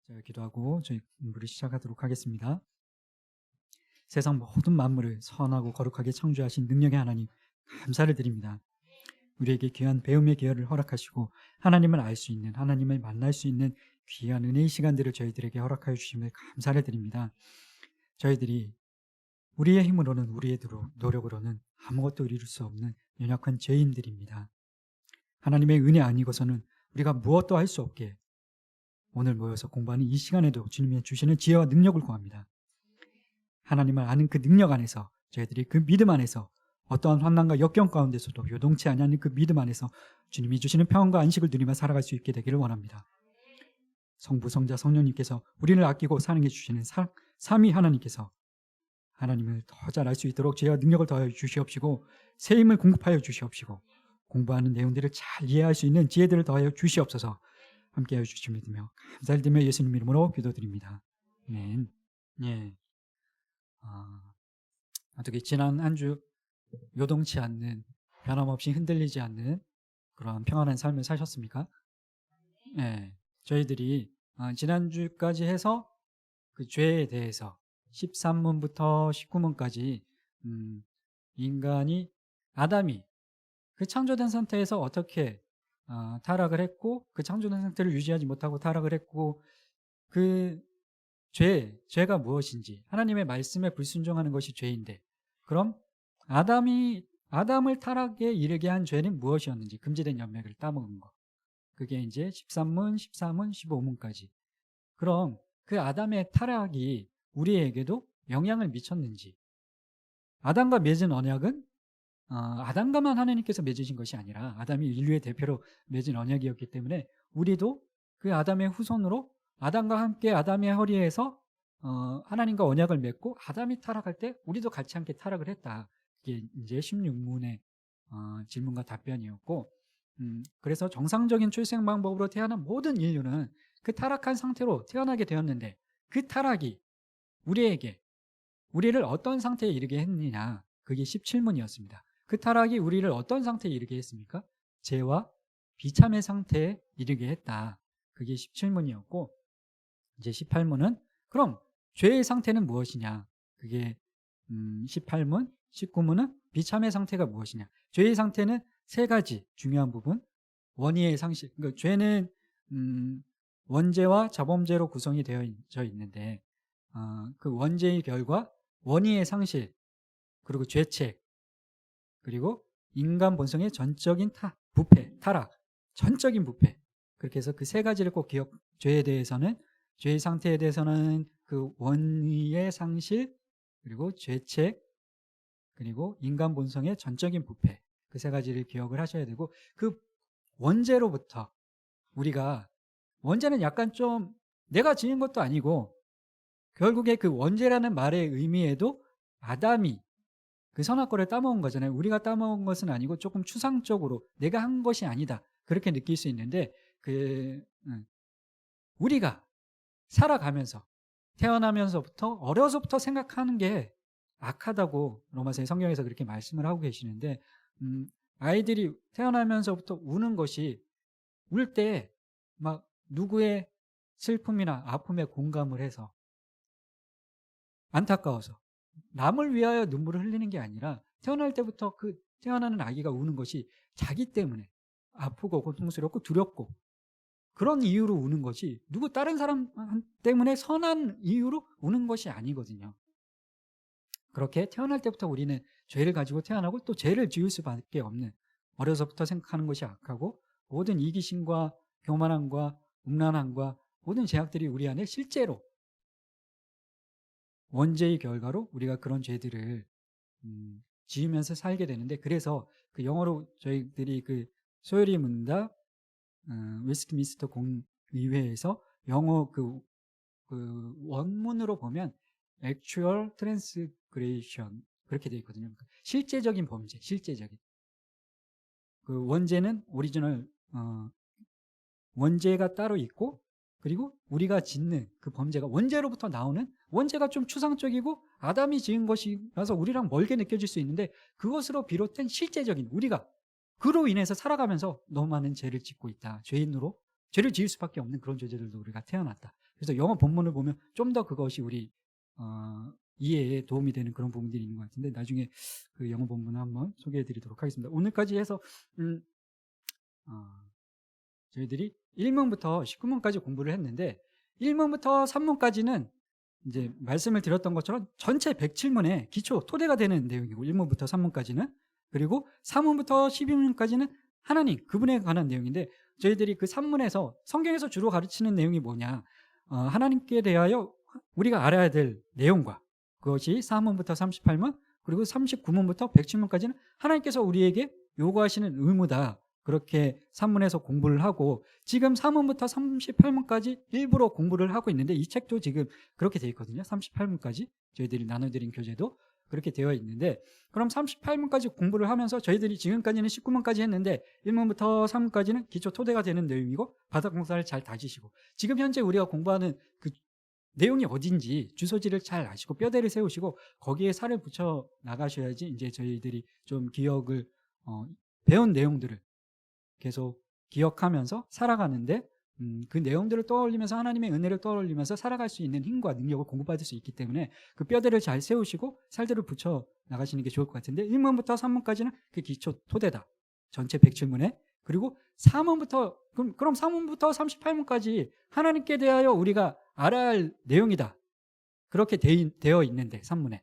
제가 기도하고 저희 공부를 시작하도록 하겠습니다. 세상 모든 만물을 선하고 거룩하게 창조하신 능력의 하나님, 감사를 드립니다. 우리에게 귀한 배움의 기회를 허락하시고 하나님을 알 수 있는, 하나님을 만날 수 있는 귀한 은혜의 시간들을 저희들에게 허락하여 주심을 감사를 드립니다. 저희들이 우리의 힘으로는, 우리의 노력으로는 아무것도 이룰 수 없는 연약한 죄인들입니다. 하나님의 은혜 아니고서는 우리가 무엇도 할 수 없게 오늘 모여서 공부하는 이 시간에도 주님이 주시는 지혜와 능력을 구합니다. 하나님을 아는 그 능력 안에서, 저희들이 그 믿음 안에서, 어떠한 환난과 역경 가운데서도 요동치 않는 그 믿음 안에서 주님이 주시는 평안과 안식을 누리며 살아갈 수 있게 되기를 원합니다. 성부, 성자, 성령님께서 우리를 아끼고 사랑해 주시는 삼위 하나님께서 하나님을 더 잘 알 수 있도록 지혜와 능력을 더하여 주시옵시고, 새 힘을 공급하여 주시옵시고, 공부하는 내용들을 잘 이해할 수 있는 지혜들을 더하여 주시옵소서. 함께하여 주시 믿으며 감사를 드리며 예수님 이름으로 기도드립니다. 아멘. 예. 어떻게 지난 한 주 요동치 않는, 변함없이 흔들리지 않는 그런 평안한 삶을 사셨습니까? 예. 저희들이 지난주까지 해서 그 죄에 대해서 13문부터 19문까지 인간이, 아담이 그 창조된 상태에서 어떻게 타락을 했고, 그 창조된 상태를 유지하지 못하고 타락을 했고, 그 죄가 무엇인지, 하나님의 말씀에 불순종하는 것이 죄인데, 그럼 아담을 타락에 이르게 한 죄는 무엇이었는지, 금지된 열매를 따먹은 거, 그게 이제 13문, 14문, 15문까지. 그럼 그 아담의 타락이 우리에게도 영향을 미쳤는지, 아담과 맺은 언약은 아담과만 하나님께서 맺으신 것이 아니라 아담이 인류의 대표로 맺은 언약이었기 때문에 우리도 그 아담의 후손으로 아담과 함께 아담의 허리에서 하나님과 언약을 맺고, 아담이 타락할 때 우리도 같이 함께 타락을 했다. 이게 이제 16문의 질문과 답변이었고, 그래서 정상적인 출생 방법으로 태어난 모든 인류는 그 타락한 상태로 태어나게 되었는데, 그 타락이 우리를 어떤 상태에 이르게 했느냐, 그게 17문이었습니다. 그 타락이 우리를 어떤 상태에 이르게 했습니까? 죄와 비참의 상태에 이르게 했다. 그게 17문이었고, 이제 18문은 그럼 죄의 상태는 무엇이냐? 그게 18문, 19문은 비참의 상태가 무엇이냐? 죄의 상태는 세 가지 중요한 부분. 원의의 상실. 그러니까 죄는 원죄와 자범죄로 구성이 되어져 있는데, 그 원죄의 결과, 원의의 상실, 그리고 죄책, 그리고 인간 본성의 전적인 타락, 전적인 부패. 그렇게 해서 그 세 가지를 꼭 죄에 대해서는, 죄의 상태에 대해서는 그 원의의 상실, 그리고 죄책, 그리고 인간 본성의 전적인 부패, 그 세 가지를 기억을 하셔야 되고, 그 원죄로부터 원죄는 약간 좀 내가 지은 것도 아니고, 결국에 그 원죄라는 말의 의미에도 아담이 그 선악과를 따먹은 거잖아요. 우리가 따먹은 것은 아니고 조금 추상적으로 내가 한 것이 아니다, 그렇게 느낄 수 있는데, 우리가 살아가면서, 태어나면서부터, 어려서부터 생각하는 게 악하다고 로마서의 성경에서 그렇게 말씀을 하고 계시는데, 아이들이 태어나면서부터 우는 것이, 울 때 막 누구의 슬픔이나 아픔에 공감을 해서 안타까워서 남을 위하여 눈물을 흘리는 게 아니라, 태어날 때부터 그 태어나는 아기가 우는 것이 자기 때문에 아프고 고통스럽고 두렵고 그런 이유로 우는 것이, 다른 사람 때문에 선한 이유로 우는 것이 아니거든요. 그렇게 태어날 때부터 우리는 죄를 가지고 태어나고, 또 죄를 지을 수밖에 없는, 어려서부터 생각하는 것이 악하고, 모든 이기심과 교만함과 음란함과 모든 죄악들이 우리 안에 실제로 원죄의 결과로 우리가 그런 죄들을 지으면서 살게 되는데, 그래서 그 영어로 저희들이 그 소요리 문답 웨스트민스터 공의회에서 영어 그 원문으로 보면 actual transgression 그렇게 되어 있거든요. 그러니까 실제적인 범죄, 실제적인. 그 원죄는 오리지널 원죄가 따로 있고, 그리고 우리가 짓는 그 범죄가 원죄로부터 나오는, 원죄가 좀 추상적이고 아담이 지은 것이라서 우리랑 멀게 느껴질 수 있는데, 그것으로 비롯된 실제적인, 우리가 그로 인해서 살아가면서 너무 많은 죄를 짓고 있다, 죄인으로 죄를 지을 수밖에 없는 그런 존재들도 우리가 태어났다. 그래서 영어 본문을 보면 좀 더 그것이 우리 이해에 도움이 되는 그런 부분들이 있는 것 같은데 나중에 그 영어 본문을 한번 소개해 드리도록 하겠습니다. 오늘까지 해서 저희들이 1문부터 19문까지 공부를 했는데 1문부터 3문까지는 이제 말씀을 드렸던 것처럼 전체 107문의 기초 토대가 되는 내용이고 1문부터 3문까지는, 그리고 3문부터 12문까지는 하나님 그분에 관한 내용인데 저희들이 그 3문에서 성경에서 주로 가르치는 내용이 뭐냐, 하나님께 대하여 우리가 알아야 될 내용과 그것이 4문부터 38문 그리고 39문부터 107문까지는 하나님께서 우리에게 요구하시는 의무다, 그렇게 3문에서 공부를 하고 지금 4문부터 38문까지 일부러 공부를 하고 있는데 이 책도 지금 그렇게 되어 있거든요. 38문까지 저희들이 나눠드린 교재도 그렇게 되어 있는데, 그럼 38문까지 공부를 하면서 저희들이 지금까지는 19문까지 했는데 1문부터 3문까지는 기초 토대가 되는 내용이고 바닥 공사를 잘 다지시고 지금 현재 우리가 공부하는 그 내용이 어딘지 주소지를 잘 아시고 뼈대를 세우시고 거기에 살을 붙여 나가셔야지 이제 저희들이 좀 기억을 배운 내용들을 계속 기억하면서 살아가는데 그 내용들을 떠올리면서 하나님의 은혜를 떠올리면서 살아갈 수 있는 힘과 능력을 공급받을 수 있기 때문에 그 뼈대를 잘 세우시고 살들을 붙여 나가시는 게 좋을 것 같은데 1문부터 3문까지는 그 기초 토대다. 전체 107문에. 그리고 4문부터 그럼 4문부터 38문까지 하나님께 대하여 우리가 알아야 할 내용이다. 그렇게 되어 있는데 3문에.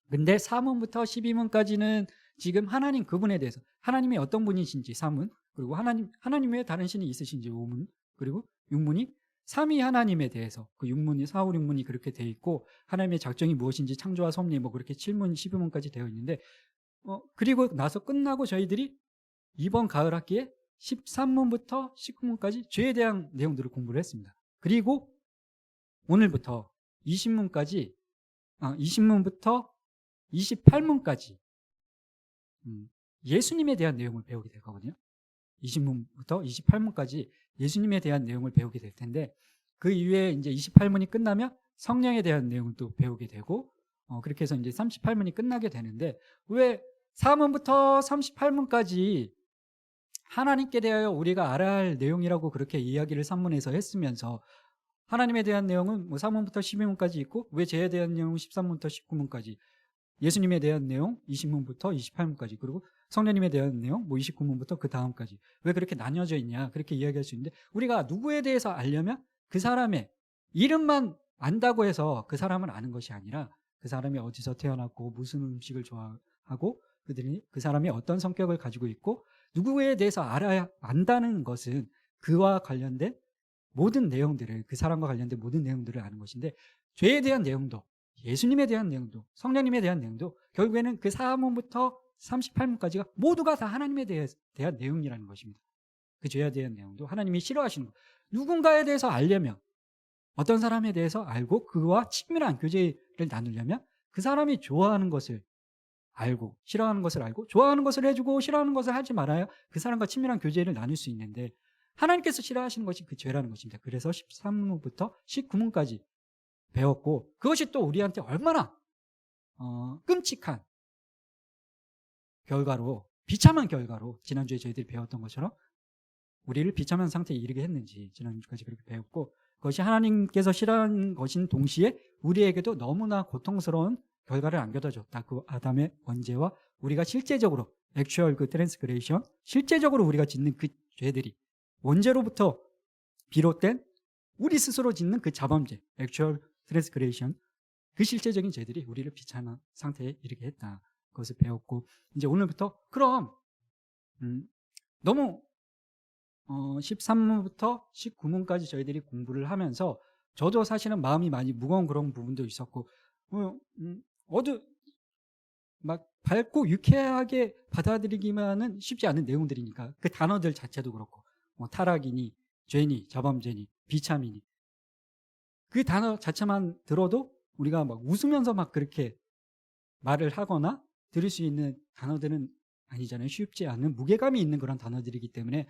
근데 4문부터 12문까지는 지금 하나님 그분에 대해서 하나님이 어떤 분이신지 3문, 그리고 하나님 외에 다른 신이 있으신지 5문, 그리고 6문이 삼위 하나님에 대해서 그 6문이 4, 5, 6문이 그렇게 되어 있고 하나님의 작정이 무엇인지 창조와 섭리 뭐 그렇게 7문, 12문까지 되어 있는데 그리고 나서 끝나고 저희들이 이번 가을 학기에 13문부터 19문까지 죄에 대한 내용들을 공부를 했습니다. 그리고 오늘부터 20문까지 20문부터 28문까지 예수님에 대한 내용을 배우게 될 거거든요. 20문부터 28문까지 예수님에 대한 내용을 배우게 될 텐데 그 이후에 이제 28문이 끝나면 성령에 대한 내용을 또 배우게 되고 그렇게 해서 이제 38문이 끝나게 되는데 왜 4문부터 38문까지 하나님께 대하여 우리가 알아야 할 내용이라고 그렇게 이야기를 3문에서 했으면서 하나님에 대한 내용은 뭐 3문부터 12문까지 있고 왜 죄에 대한 내용은 13문부터 19문까지, 예수님에 대한 내용 20문부터 28문까지, 그리고 성령님에 대한 내용 뭐 29문부터 그 다음까지 왜 그렇게 나뉘어져 있냐, 그렇게 이야기할 수 있는데 우리가 누구에 대해서 알려면 그 사람의 이름만 안다고 해서 그 사람을 아는 것이 아니라 그 사람이 어디서 태어났고 무슨 음식을 좋아하고 그 사람이 어떤 성격을 가지고 있고 누구에 대해서 안다는 것은 그와 관련된 모든 내용들을, 그 사람과 관련된 모든 내용들을 아는 것인데 죄에 대한 내용도 예수님에 대한 내용도 성령님에 대한 내용도 결국에는 그 4문부터 38문까지가 모두가 다 하나님에 대한 내용이라는 것입니다. 그 죄에 대한 내용도 하나님이 싫어하시는 것. 누군가에 대해서 알려면 어떤 사람에 대해서 알고 그와 친밀한 교제를 나누려면 그 사람이 좋아하는 것을 알고 싫어하는 것을 알고 좋아하는 것을 해주고 싫어하는 것을 하지 말아야 그 사람과 친밀한 교제를 나눌 수 있는데 하나님께서 싫어하시는 것이 그 죄라는 것입니다. 그래서 13문부터 19문까지 배웠고 그것이 또 우리한테 얼마나 끔찍한 결과로, 비참한 결과로 지난주에 저희들이 배웠던 것처럼 우리를 비참한 상태에 이르게 했는지 지난주까지 그렇게 배웠고 그것이 하나님께서 싫어하는 것인 동시에 우리에게도 너무나 고통스러운 결과를 안겨다 줬다. 그 아담의 원죄와 우리가 실제적으로 액츄얼 그 트랜스그레이션, 실제적으로 우리가 짓는 그 죄들이 원죄로부터 비롯된 우리 스스로 짓는 그 자범죄, 액츄얼 트랜스그레이션, 그 실제적인 죄들이 우리를 비참한 상태에 이르게 했다. 그것을 배웠고 이제 오늘부터 그럼 너무 13문부터 19문까지 저희들이 공부를 하면서 저도 사실은 마음이 많이 무거운 그런 부분도 있었고 막 밝고 유쾌하게 받아들이기만은 쉽지 않은 내용들이니까 그 단어들 자체도 그렇고 뭐 타락이니 죄니 자범죄니 비참이니 그 단어 자체만 들어도 우리가 막 웃으면서 막 그렇게 말을 하거나 들을 수 있는 단어들은 아니잖아요. 쉽지 않은 무게감이 있는 그런 단어들이기 때문에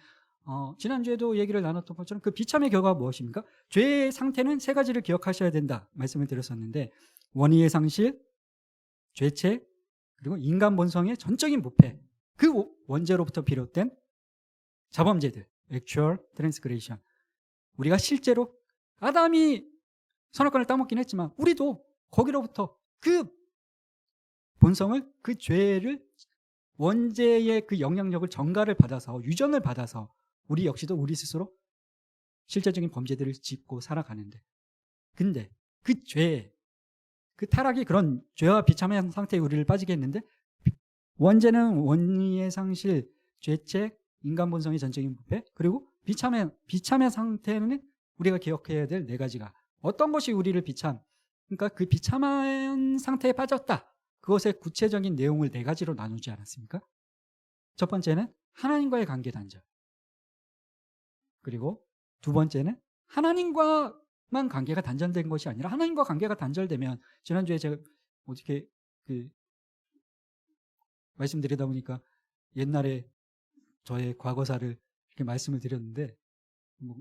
지난주에도 얘기를 나눴던 것처럼 그 비참의 결과가 무엇입니까? 죄의 상태는 세 가지를 기억하셔야 된다 말씀을 드렸었는데 원의의 상실, 죄체, 그리고 인간 본성의 전적인 부패, 그 원죄로부터 비롯된 자범죄들, actual transgression, 우리가 실제로 아담이 선악과를 따먹긴 했지만 우리도 거기로부터 그 본성을, 그 죄를, 원죄의 그 영향력을 전가를 받아서, 유전을 받아서 우리 역시도 우리 스스로 실제적인 범죄들을 짓고 살아가는데, 근데 그 죄, 그 타락이 그런 죄와 비참한 상태에 우리를 빠지게 했는데, 원죄는 원리의 상실, 죄책, 인간 본성의 전적인 부패, 그리고 비참의 상태는 우리가 기억해야 될 네 가지가, 어떤 것이 우리를 그러니까 그 비참한 상태에 빠졌다, 그것의 구체적인 내용을 네 가지로 나누지 않았습니까? 첫 번째는 하나님과의 관계 단절, 그리고 두 번째는 하나님과만 관계가 단절된 것이 아니라, 하나님과 관계가 단절되면, 지난주에 제가 어떻게 말씀드리다 보니까 옛날에 저의 과거사를 이렇게 말씀을 드렸는데, 뭐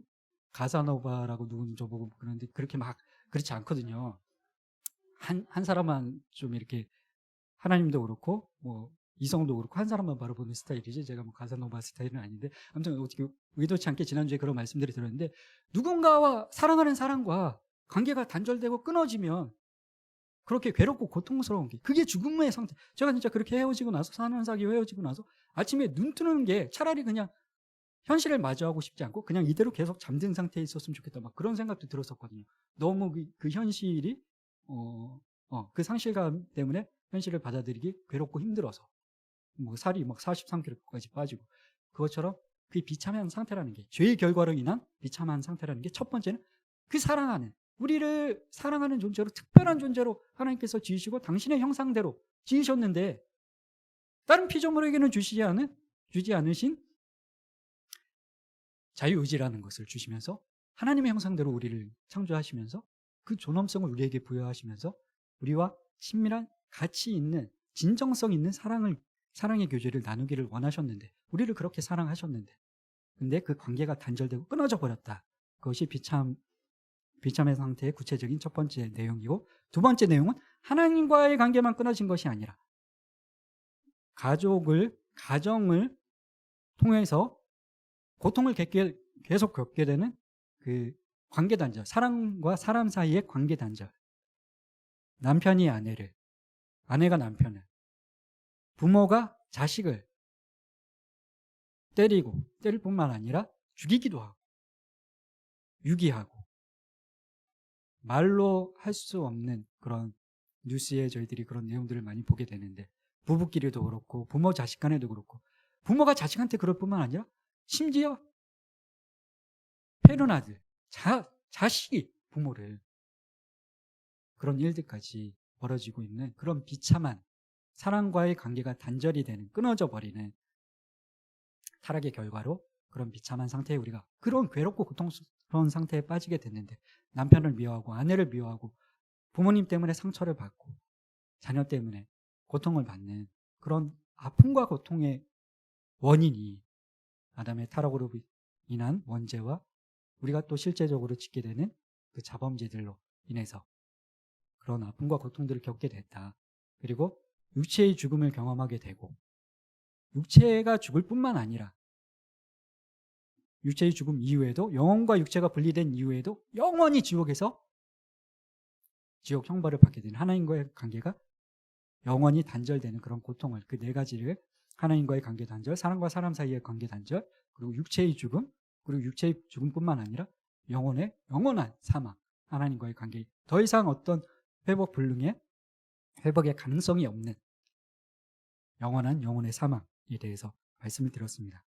가사노바라고 누군 저보고 그러는데 그렇게 막 그렇지 않거든요. 한 사람만 좀 이렇게, 하나님도 그렇고 뭐 이성도 그렇고 한 사람만 바라보는 스타일이지, 제가 뭐 가사노바 스타일은 아닌데, 아무튼 어떻게 의도치 않게 지난주에 그런 말씀들이 들었는데, 누군가와 사랑하는 사람과 관계가 단절되고 끊어지면 그렇게 괴롭고 고통스러운 게, 그게 죽음의 상태. 제가 진짜 그렇게 헤어지고 나서, 사는 사귀고 헤어지고 나서 아침에 눈 뜨는 게 차라리 그냥 현실을 마주하고 싶지 않고 그냥 이대로 계속 잠든 상태에 있었으면 좋겠다, 막 그런 생각도 들었었거든요. 너무 그 현실이 그 상실감 때문에 현실을 받아들이기 괴롭고 힘들어서 뭐 살이 막 43kg까지 빠지고, 그것처럼 그 비참한 상태라는 게, 죄의 결과로 인한 비참한 상태라는 게, 첫 번째는 그 우리를 사랑하는 존재로, 특별한 존재로 하나님께서 지으시고 당신의 형상대로 지으셨는데, 다른 피조물에게는 주지 않으신 자유의지라는 것을 주시면서, 하나님의 형상대로 우리를 창조하시면서 그 존엄성을 우리에게 부여하시면서 우리와 친밀한 가치 있는, 진정성 있는 사랑의 교제를 나누기를 원하셨는데, 우리를 그렇게 사랑하셨는데, 근데 그 관계가 단절되고 끊어져 버렸다. 그것이 비참의 상태의 구체적인 첫 번째 내용이고, 두 번째 내용은 하나님과의 관계만 끊어진 것이 아니라 가정을 통해서 고통을 계속 겪게 되는 그 관계 단절, 사람과 사람 사이의 관계 단절, 남편이 아내를, 아내가 남편을, 부모가 자식을 때릴 뿐만 아니라 죽이기도 하고 유기하고, 말로 할 수 없는 그런 뉴스에 저희들이 그런 내용들을 많이 보게 되는데, 부부끼리도 그렇고 부모 자식 간에도 그렇고, 부모가 자식한테 그럴 뿐만 아니라 심지어 패른 아들, 자식이 부모를, 그런 일들까지 벌어지고 있는 그런 비참한, 사랑과의 관계가 단절이 되는, 끊어져 버리는 타락의 결과로 그런 비참한 상태에 우리가, 그런 괴롭고 고통스러운 상태에 빠지게 됐는데, 남편을 미워하고 아내를 미워하고 부모님 때문에 상처를 받고 자녀 때문에 고통을 받는 그런 아픔과 고통의 원인이 아담의 타락으로 인한 원죄와 우리가 또 실제적으로 짓게 되는 그 자범죄들로 인해서 그런 아픔과 고통들을 겪게 됐다. 그리고 육체의 죽음을 경험하게 되고, 육체가 죽을 뿐만 아니라 육체의 죽음 이후에도, 영혼과 육체가 분리된 이후에도 영원히 지옥에서 지옥 형벌을 받게 되는, 하나님과의 관계가 영원히 단절되는 그런 고통을, 그 네 가지를, 하나님과의 관계 단절, 사람과 사람 사이의 관계 단절, 그리고 육체의 죽음, 그리고 육체의 죽음뿐만 아니라 영원한 사망, 하나님과의 관계, 더 이상 어떤 회복의 가능성이 없는 영원한 영혼의 사망에 대해서 말씀을 드렸습니다.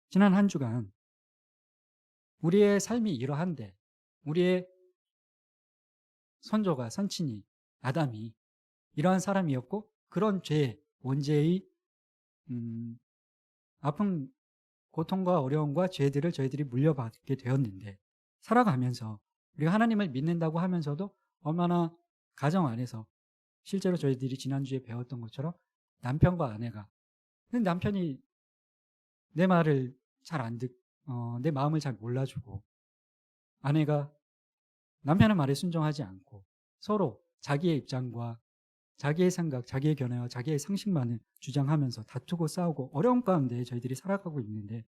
지난 한 주간 우리의 삶이 이러한데, 우리의 선친이 아담이 이러한 사람이었고, 그런 원죄의 아픈 고통과 어려움과 죄들을 저희들이 물려받게 되었는데, 살아가면서 우리가 하나님을 믿는다고 하면서도 얼마나 가정 안에서, 실제로 저희들이 지난주에 배웠던 것처럼 남편과 아내가, 남편이 내 말을 잘 안 내 마음을 잘 몰라주고, 아내가 남편의 말에 순종하지 않고 서로 자기의 입장과 자기의 생각, 자기의 견해와 자기의 상식만을 주장하면서 다투고 싸우고 어려운 가운데 저희들이 살아가고 있는데,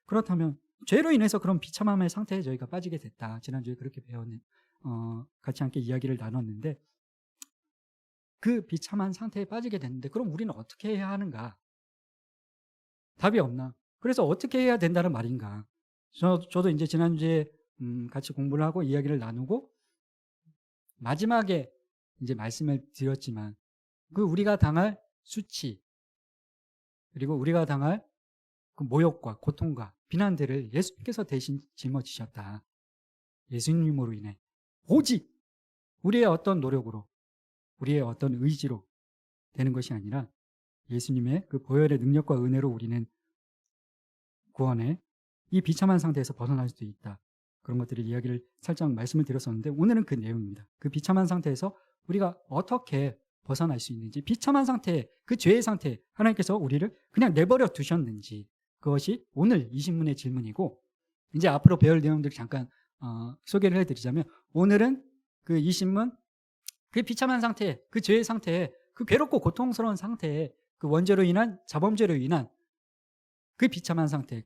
그렇다면 죄로 인해서 그런 비참함의 상태에 저희가 빠지게 됐다. 지난주에 그렇게 배웠는 같이 함께 이야기를 나눴는데, 그 비참한 상태에 빠지게 됐는데 그럼 우리는 어떻게 해야 하는가? 답이 없나? 그래서 어떻게 해야 된다는 말인가? 저도 이제 지난주에 같이 공부를 하고 이야기를 나누고 마지막에 이제 말씀을 드렸지만, 그 우리가 당할 수치, 그리고 우리가 당할 그 모욕과 고통과 비난들을 예수님께서 대신 짊어지셨다. 예수님으로 인해. 오직 우리의 어떤 노력으로, 우리의 어떤 의지로 되는 것이 아니라 예수님의 그 보혈의 능력과 은혜로 우리는 구원의 이 비참한 상태에서 벗어날 수도 있다. 그런 것들을 이야기를 살짝 말씀을 드렸었는데, 오늘은 그 내용입니다. 그 비참한 상태에서 우리가 어떻게 벗어날 수 있는지, 비참한 상태, 그 죄의 상태, 하나님께서 우리를 그냥 내버려 두셨는지, 그것이 오늘 이 신문의 질문이고, 이제 앞으로 배울 내용들을 잠깐 소개를 해드리자면, 오늘은 그 이 신문, 그 비참한 상태, 그 죄의 상태에, 그 괴롭고 고통스러운 상태에, 그 원죄로 인한, 자범죄로 인한 그 비참한 상태,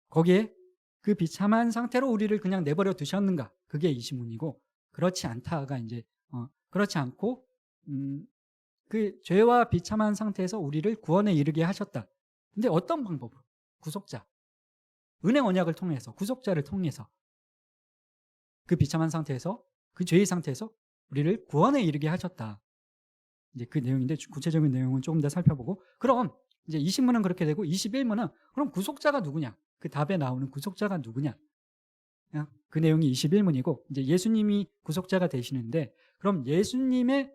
거기에 그 비참한 상태로 우리를 그냥 내버려 두셨는가, 그게 이 신문이고, 그렇지 않다가 이제 그렇지 않고 그 죄와 비참한 상태에서 우리를 구원에 이르게 하셨다. 근데 어떤 방법으로? 구속자, 은혜 언약을 통해서, 구속자를 통해서 그 비참한 상태에서, 그 죄의 상태에서 우리를 구원에 이르게 하셨다. 이제 그 내용인데, 구체적인 내용은 조금 더 살펴보고, 그럼 이제 20문은 그렇게 되고 21문은 그럼 구속자가 누구냐? 그 답에 나오는 구속자가 누구냐? 그 내용이 21문이고, 이제 예수님이 구속자가 되시는데, 그럼 예수님의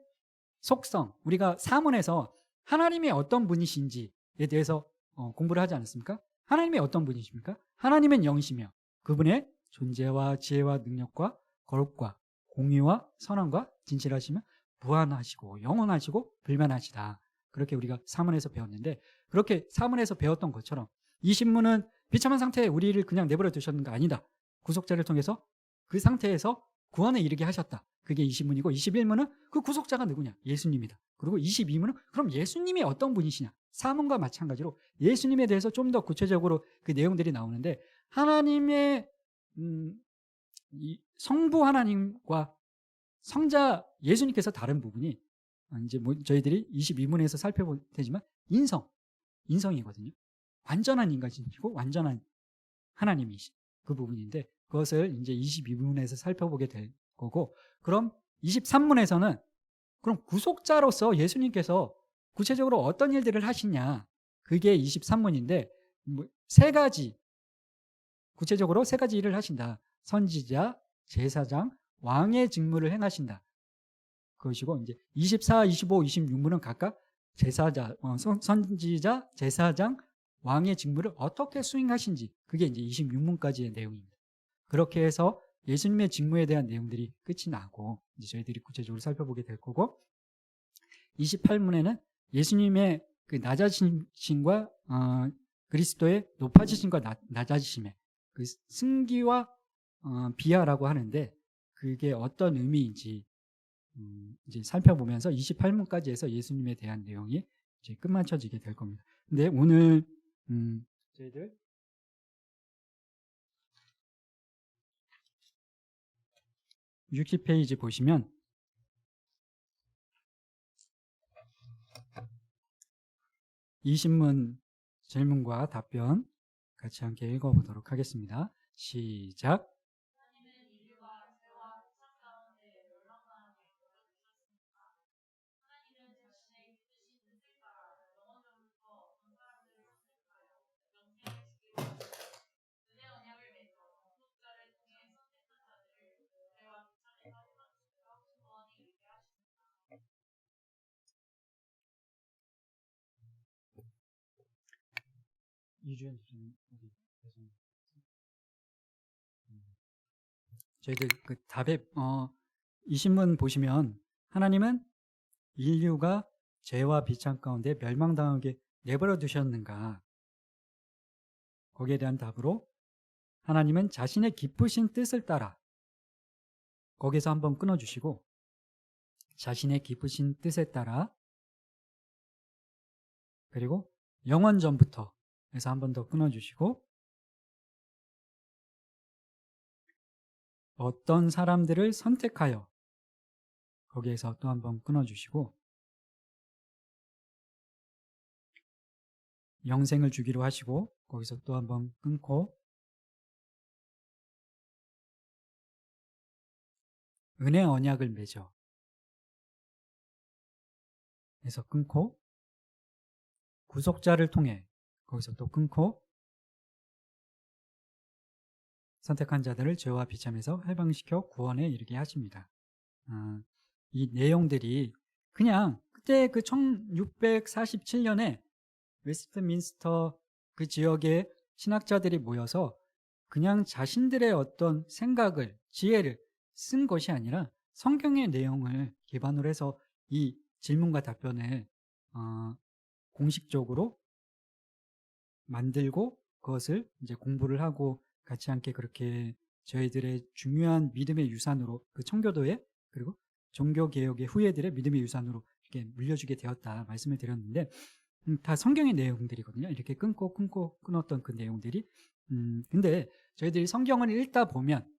속성, 우리가 사문에서 하나님이 어떤 분이신지에 대해서 공부를 하지 않았습니까? 하나님이 어떤 분이십니까? 하나님은 영이시며 그분의 존재와 지혜와 능력과 거룩과 공의와 선함과 진실하시며 무한하시고 영원하시고 불변하시다. 그렇게 우리가 사문에서 배웠는데, 그렇게 사문에서 배웠던 것처럼 이 신문은 비참한 상태에 우리를 그냥 내버려 두셨는가? 아니다. 구속자를 통해서 그 상태에서 구원에 이르게 하셨다. 그게 20문이고, 21문은 그 구속자가 누구냐? 예수님이다. 그리고 22문은 그럼 예수님이 어떤 분이시냐? 사문과 마찬가지로 예수님에 대해서 좀 더 구체적으로 그 내용들이 나오는데, 하나님의 이 성부 하나님과 성자 예수님께서 다른 부분이, 이제 뭐 저희들이 22문에서 살펴볼 테지만 인성이거든요. 완전한 인간이시고 완전한 하나님이신 그 부분인데, 그것을 이제 22문에서 살펴보게 될 거고, 그럼 23문에서는 그럼 구속자로서 예수님께서 구체적으로 어떤 일들을 하시냐, 그게 23문인데 세 가지, 구체적으로 세 가지 일을 하신다. 선지자, 제사장, 왕의 직무를 행하신다. 그것이고, 이제 24, 25, 26문은 각각 제사자, 선지자, 제사장, 왕의 직무를 어떻게 수행하신지, 그게 이제 26문까지의 내용입니다. 그렇게 해서 예수님의 직무에 대한 내용들이 끝이 나고, 이제 저희들이 구체적으로 살펴보게 될 거고, 28문에는 예수님의 그 낮아지심과 그리스도의 높아지심과 낮아지심의 그 승기와 비하라고 하는데, 그게 어떤 의미인지 이제 살펴보면서 28문까지 해서 예수님에 대한 내용이 이제 끝마쳐지게 될 겁니다. 근데 오늘 저희들 60페이지 보시면 이 신문 질문과 답변 같이 함께 읽어보도록 하겠습니다. 시작. 이주연 어디 저희들 그 답에 이 신문 보시면, 하나님은 인류가 죄와 비참 가운데 멸망당하게 내버려 두셨는가, 거기에 대한 답으로 하나님은 자신의 기쁘신 뜻을 따라, 거기서 한번 끊어주시고 자신의 기쁘신 뜻에 따라, 그리고 영원 전부터 해서 한 번 더 끊어주시고, 어떤 사람들을 선택하여, 거기에서 또 한 번 끊어주시고, 영생을 주기로 하시고, 거기서 또 한 번 끊고, 은혜 언약을 맺어, 해서 끊고, 구속자를 통해, 거기서 또 끊고, 선택한 자들을 죄와 비참에서 해방시켜 구원에 이르게 하십니다. 이 내용들이 그냥 그때 그 1647년에 웨스트민스터 그 지역의 신학자들이 모여서 그냥 자신들의 어떤 생각을, 지혜를 쓴 것이 아니라 성경의 내용을 기반으로 해서 이 질문과 답변을 공식적으로 만들고 그것을 이제 공부를 하고 같이 함께 그렇게 저희들의 중요한 믿음의 유산으로, 그 청교도의 그리고 종교개혁의 후예들의 믿음의 유산으로 이렇게 물려주게 되었다 말씀을 드렸는데, 다 성경의 내용들이거든요. 이렇게 끊고 끊었던 그 내용들이. 근데 저희들이 성경을 읽다 보면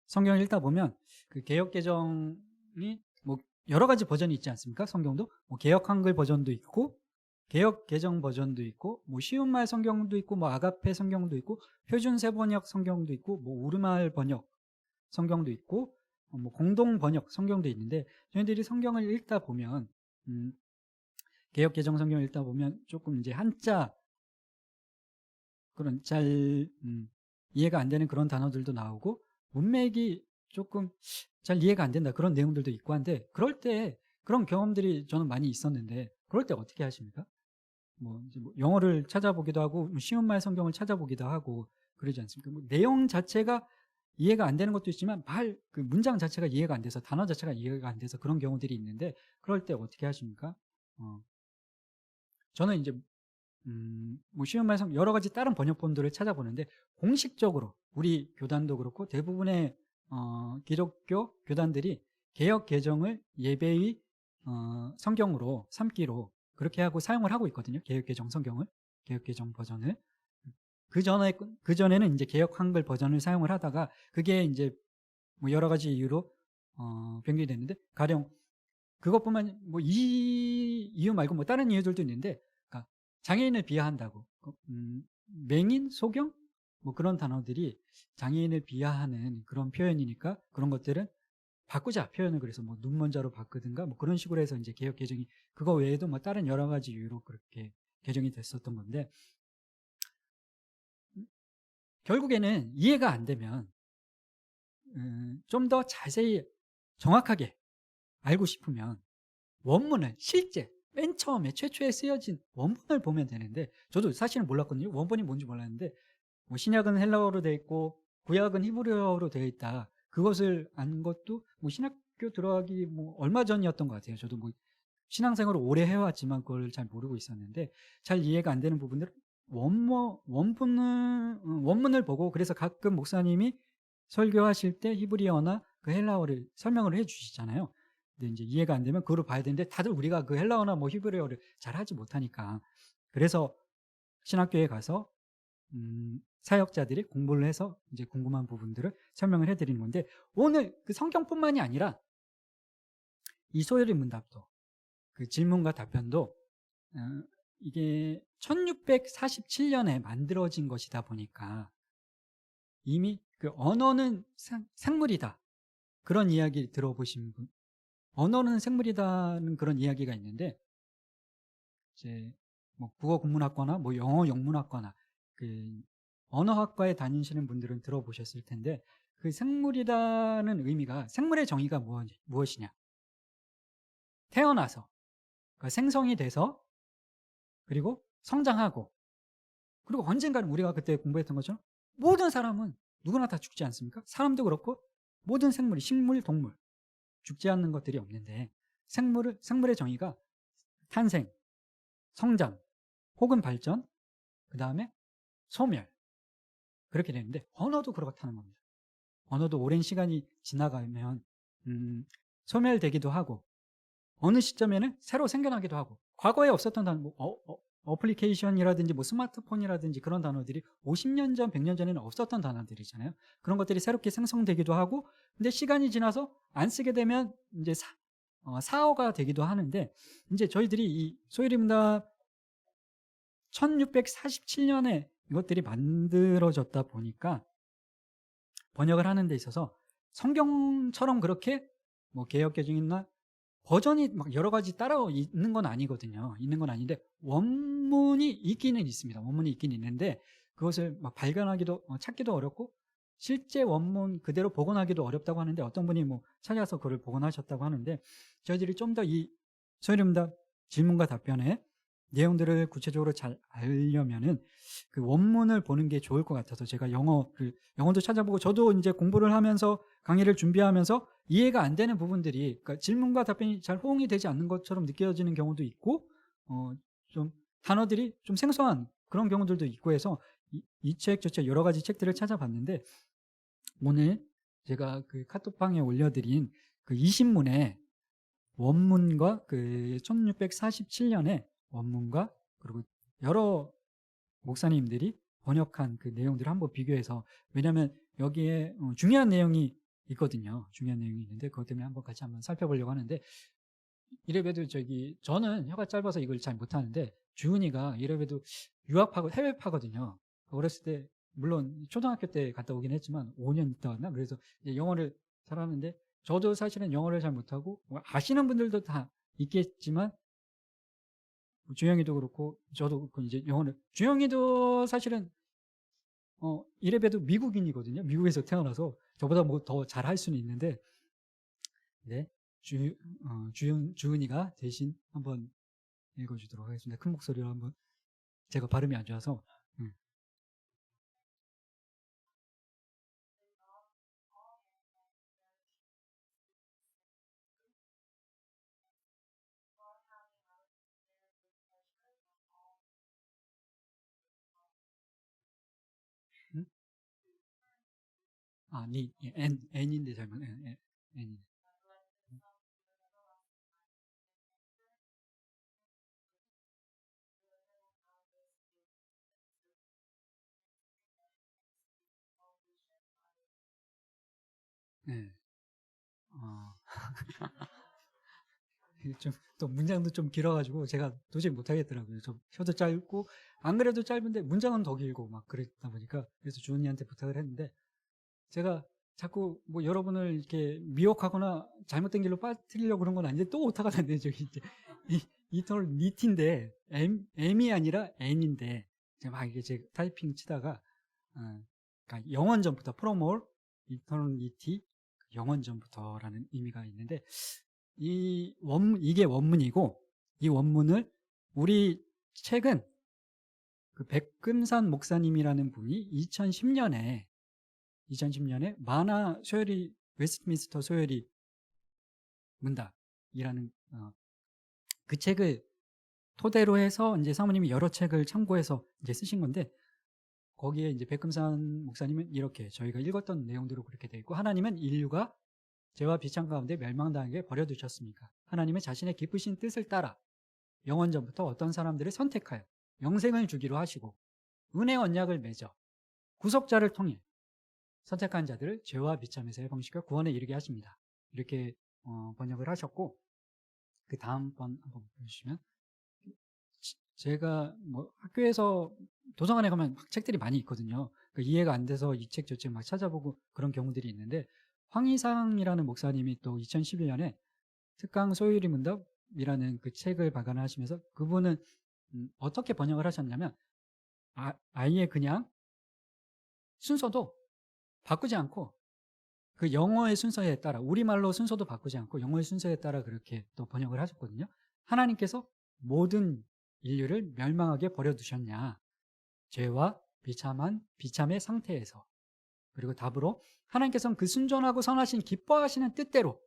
성경을 읽다 보면 그 개역개정이 뭐 여러 가지 버전이 있지 않습니까? 성경도 뭐 개역 한글 버전도 있고 개역 개정 버전도 있고 뭐 쉬운 말 성경도 있고 뭐 아가페 성경도 있고 표준 세번역 성경도 있고 뭐 우르말 번역 성경도 있고 뭐 공동 번역 성경도 있는데, 저희들이 성경을 읽다 보면 개역 개정 성경을 읽다 보면 조금 이제 한자 그런 잘 이해가 안 되는 그런 단어들도 나오고 문맥이 조금 잘 이해가 안 된다 그런 내용들도 있고 한데, 그럴 때 그런 경험들이 저는 많이 있었는데, 그럴 때 어떻게 하십니까? 뭐 영어를 찾아보기도 하고 쉬운 말 성경을 찾아보기도 하고 그러지 않습니까? 뭐 내용 자체가 이해가 안 되는 것도 있지만 그 문장 자체가 이해가 안 돼서, 단어 자체가 이해가 안 돼서 그런 경우들이 있는데, 그럴 때 어떻게 하십니까? 저는 이제 뭐 쉬운 말씀 여러 가지 다른 번역본들을 찾아보는데, 공식적으로 우리 교단도 그렇고 대부분의 기독교 교단들이 개역 개정을 예배의 성경으로 삼기로 그렇게 하고 사용을 하고 있거든요. 개역 개정 성경을, 개역 개정 버전을. 그 전에는 이제 개역 한글 버전을 사용을 하다가 그게 이제 뭐 여러 가지 이유로 변경이 됐는데, 가령 그것뿐만 뭐 이 이유 말고 뭐 다른 이유들도 있는데, 그러니까 장애인을 비하한다고 맹인, 소경 뭐 그런 단어들이 장애인을 비하하는 그런 표현이니까 그런 것들은 바꾸자 표현을, 그래서 뭐 눈먼자로 바꾸든가 뭐 그런 식으로 해서 이제 개역 개정이, 그거 외에도 뭐 다른 여러 가지 이유로 그렇게 개정이 됐었던 건데, 결국에는 이해가 안 되면 좀 더 자세히 정확하게 알고 싶으면 원문을, 실제 맨 처음에 최초에 쓰여진 원문을 보면 되는데, 저도 사실은 몰랐거든요. 원본이 뭔지 몰랐는데 뭐 신약은 헬라어로 되어 있고 구약은 히브리어로 되어 있다, 그것을 안 것도 뭐 신학교 들어가기 뭐 얼마 전이었던 것 같아요. 저도 뭐 신앙생활을 오래 해왔지만 그걸 잘 모르고 있었는데, 잘 이해가 안 되는 부분들은 원문을 보고, 그래서 가끔 목사님이 설교하실 때 히브리어나 그 헬라어를 설명을 해 주시잖아요. 근데 이제 이해가 안 되면 그거를 봐야 되는데, 다들 우리가 그 헬라어나 뭐 히브리어를 잘 하지 못하니까, 그래서 신학교에 가서 사역자들이 공부를 해서 이제 궁금한 부분들을 설명을 해드리는 건데, 오늘 그 성경뿐만이 아니라 이 소요리 문답도, 그 질문과 답변도 이게 1647년에 만들어진 것이다 보니까 이미 그 언어는 생물이다 그런 이야기 들어보신 분, 언어는 생물이다는 그런 이야기가 있는데, 이제 뭐 국어 국문학과나 뭐 영어 영문학과나 그 언어학과에 다니시는 분들은 들어보셨을 텐데, 그 생물이다는 의미가, 생물의 정의가 무엇이냐, 태어나서 그러니까 생성이 돼서 그리고 성장하고, 그리고 언젠가는 우리가 그때 공부했던 것처럼 모든 사람은 누구나 다 죽지 않습니까? 사람도 그렇고 모든 생물이, 식물, 동물, 죽지 않는 것들이 없는데, 생물의 정의가 탄생, 성장, 혹은 발전, 그 다음에 소멸, 그렇게 되는데, 언어도 그렇다는 겁니다. 언어도 오랜 시간이 지나가면 소멸되기도 하고 어느 시점에는 새로 생겨나기도 하고 과거에 없었던 단어, 어플리케이션이라든지 뭐 스마트폰이라든지 그런 단어들이 50년 전, 100년 전에는 없었던 단어들이잖아요. 그런 것들이 새롭게 생성되기도 하고 근데 시간이 지나서 안 쓰게 되면 이제 사어가 되기도 하는데 이제 저희들이 이 소요리문답 1647년에 이것들이 만들어졌다 보니까 번역을 하는 데 있어서 성경처럼 그렇게 뭐 개역개정이나 버전이 막 여러 가지 따라 있는 건 아니거든요. 있는 건 아닌데 원문이 있기는 있습니다. 원문이 있긴 있는데 그것을 막 발견하기도 찾기도 어렵고 실제 원문 그대로 복원하기도 어렵다고 하는데 어떤 분이 뭐 찾아서 그걸 복원하셨다고 하는데 저희들이 좀 더 이 소요리문답 질문과 답변의 내용들을 구체적으로 잘 알려면은 그 원문을 보는 게 좋을 것 같아서 제가 영어도 찾아보고 저도 이제 공부를 하면서 강의를 준비하면서 이해가 안 되는 부분들이 그러니까 질문과 답변이 잘 호응이 되지 않는 것처럼 느껴지는 경우도 있고 좀 단어들이 좀 생소한 그런 경우들도 있고 해서 이 책 저 책 여러 가지 책들을 찾아봤는데 오늘 제가 그 카톡방에 올려드린 그 20문의 원문과 그 1647년에 원문과 그리고 여러 목사님들이 번역한 그 내용들을 한번 비교해서 왜냐하면 여기에 중요한 내용이 있거든요. 중요한 내용이 있는데 그것 때문에 한번 살펴보려고 하는데 이래봬도 저는 혀가 짧아서 이걸 잘 못하는데 주은이가 이래봬도 유학파고 해외파거든요. 어렸을 때 물론 초등학교 때 갔다 오긴 했지만 5년 있다 왔나 그래서 이제 영어를 잘하는데 저도 사실은 영어를 잘 못하고 뭐 아시는 분들도 다 있겠지만 주영이도 그렇고 저도 그렇고 이제 영어를 주영이도 사실은 이래봬도 미국인이거든요. 미국에서 태어나서 저보다 뭐 더 잘할 수는 있는데 네 주은이가 대신 한번 읽어주도록 하겠습니다. 큰 목소리로 한번 제가 발음이 안 좋아서 응? N인데 잘못 N. 네. 또 문장도 좀 길어가지고 제가 도저히 못하겠더라고요. 좀 혀도 짧고 안 그래도 짧은데 문장은 더 길고 막 그랬다 보니까 그래서 주은이한테 부탁을 했는데 제가 자꾸 뭐 여러분을 이렇게 미혹하거나 잘못된 길로 빠뜨리려고 그런 건 아닌데 또 오타가 났네요. 이제 이터널 니티인데 M이 아니라 N인데 제가 막 이게 제 타이핑 치다가 그러니까 영원전부터 프로몰 이터널 니티 영원전부터라는 의미가 있는데 이게 원문이고 이 원문을 우리 책은 그 백금산 목사님이라는 분이 2010년에 만화 소요리 웨스트민스터 소요리 문답이라는 그 책을 토대로 해서 이제 사모님이 여러 책을 참고해서 이제 쓰신 건데 거기에 이제 백금산 목사님은 이렇게 저희가 읽었던 내용대로 그렇게 되어 있고 하나님은 인류가 죄와 비참 가운데 멸망당하게 버려두셨습니까? 하나님은 자신의 기쁘신 뜻을 따라 영원전부터 어떤 사람들을 선택하여 영생을 주기로 하시고 은혜 언약을 맺어 구속자를 통해 선택한 자들을 죄와 비참에서의 방식과 구원에 이르게 하십니다. 이렇게 번역을 하셨고 그 다음 번 한번 보여주시면 제가 뭐 학교에서 도서관에 가면 막 책들이 많이 있거든요. 그러니까 이해가 안 돼서 이 책 저 책 막 찾아보고 그런 경우들이 있는데 황희상이라는 목사님이 또 2011년에 특강 소요리 문답이라는 그 책을 발간하시면서 그분은 어떻게 번역을 하셨냐면 아예 그냥 순서도 바꾸지 않고 그 영어의 순서에 따라 우리말로 순서도 바꾸지 않고 영어의 순서에 따라 그렇게 또 번역을 하셨거든요. 하나님께서 모든 인류를 멸망하게 버려두셨냐 죄와 비참의 상태에서 그리고 답으로 하나님께서는 그 순전하고 선하신 기뻐하시는 뜻대로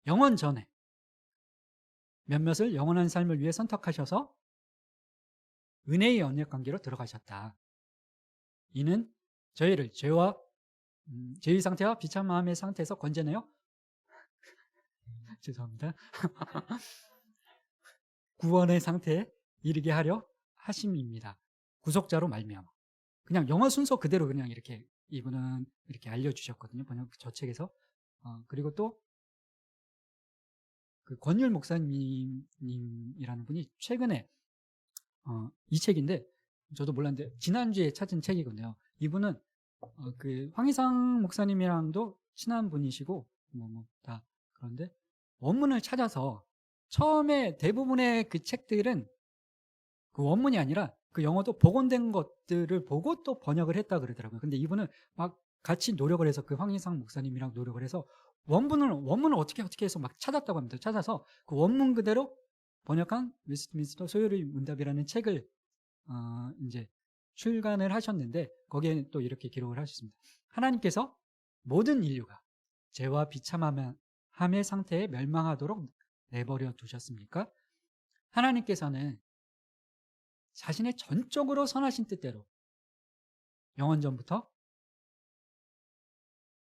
영원 전에 몇몇을 영원한 삶을 위해 선택하셔서 은혜의 언약 관계로 들어가셨다. 이는 저희를 죄의 상태와 비참함의 상태에서 건져내어 죄송합니다. 구원의 상태에 이르게 하려 하심입니다. 구속자로 말미암아. 그냥 영어 순서 그대로 그냥 이렇게 이분은 이렇게 알려주셨거든요. 번역 저 책에서. 그리고 또 그 권율 목사님이라는 분이 최근에 이 책인데 저도 몰랐는데 지난주에 찾은 책이거든요. 이분은 그 황희상 목사님이랑도 친한 분이시고 다 그런데 원문을 찾아서 처음에 대부분의 그 책들은 그 원문이 아니라 그 영어도 복원된 것들을 보고 또 번역을 했다 그러더라고요. 근데 이분은 막 같이 노력을 해서 그 황희상 목사님이랑 노력을 해서 원문을 어떻게 해서 막 찾았다고 합니다. 찾아서 그 원문 그대로 번역한 웨스트민스터 소요리 문답이라는 책을 이제 출간을 하셨는데 거기에 또 이렇게 기록을 하셨습니다. 하나님께서 모든 인류가 죄와 비참함의 상태에 멸망하도록 내버려 두셨습니까? 하나님께서는 자신의 전적으로 선하신 뜻대로 영원전부터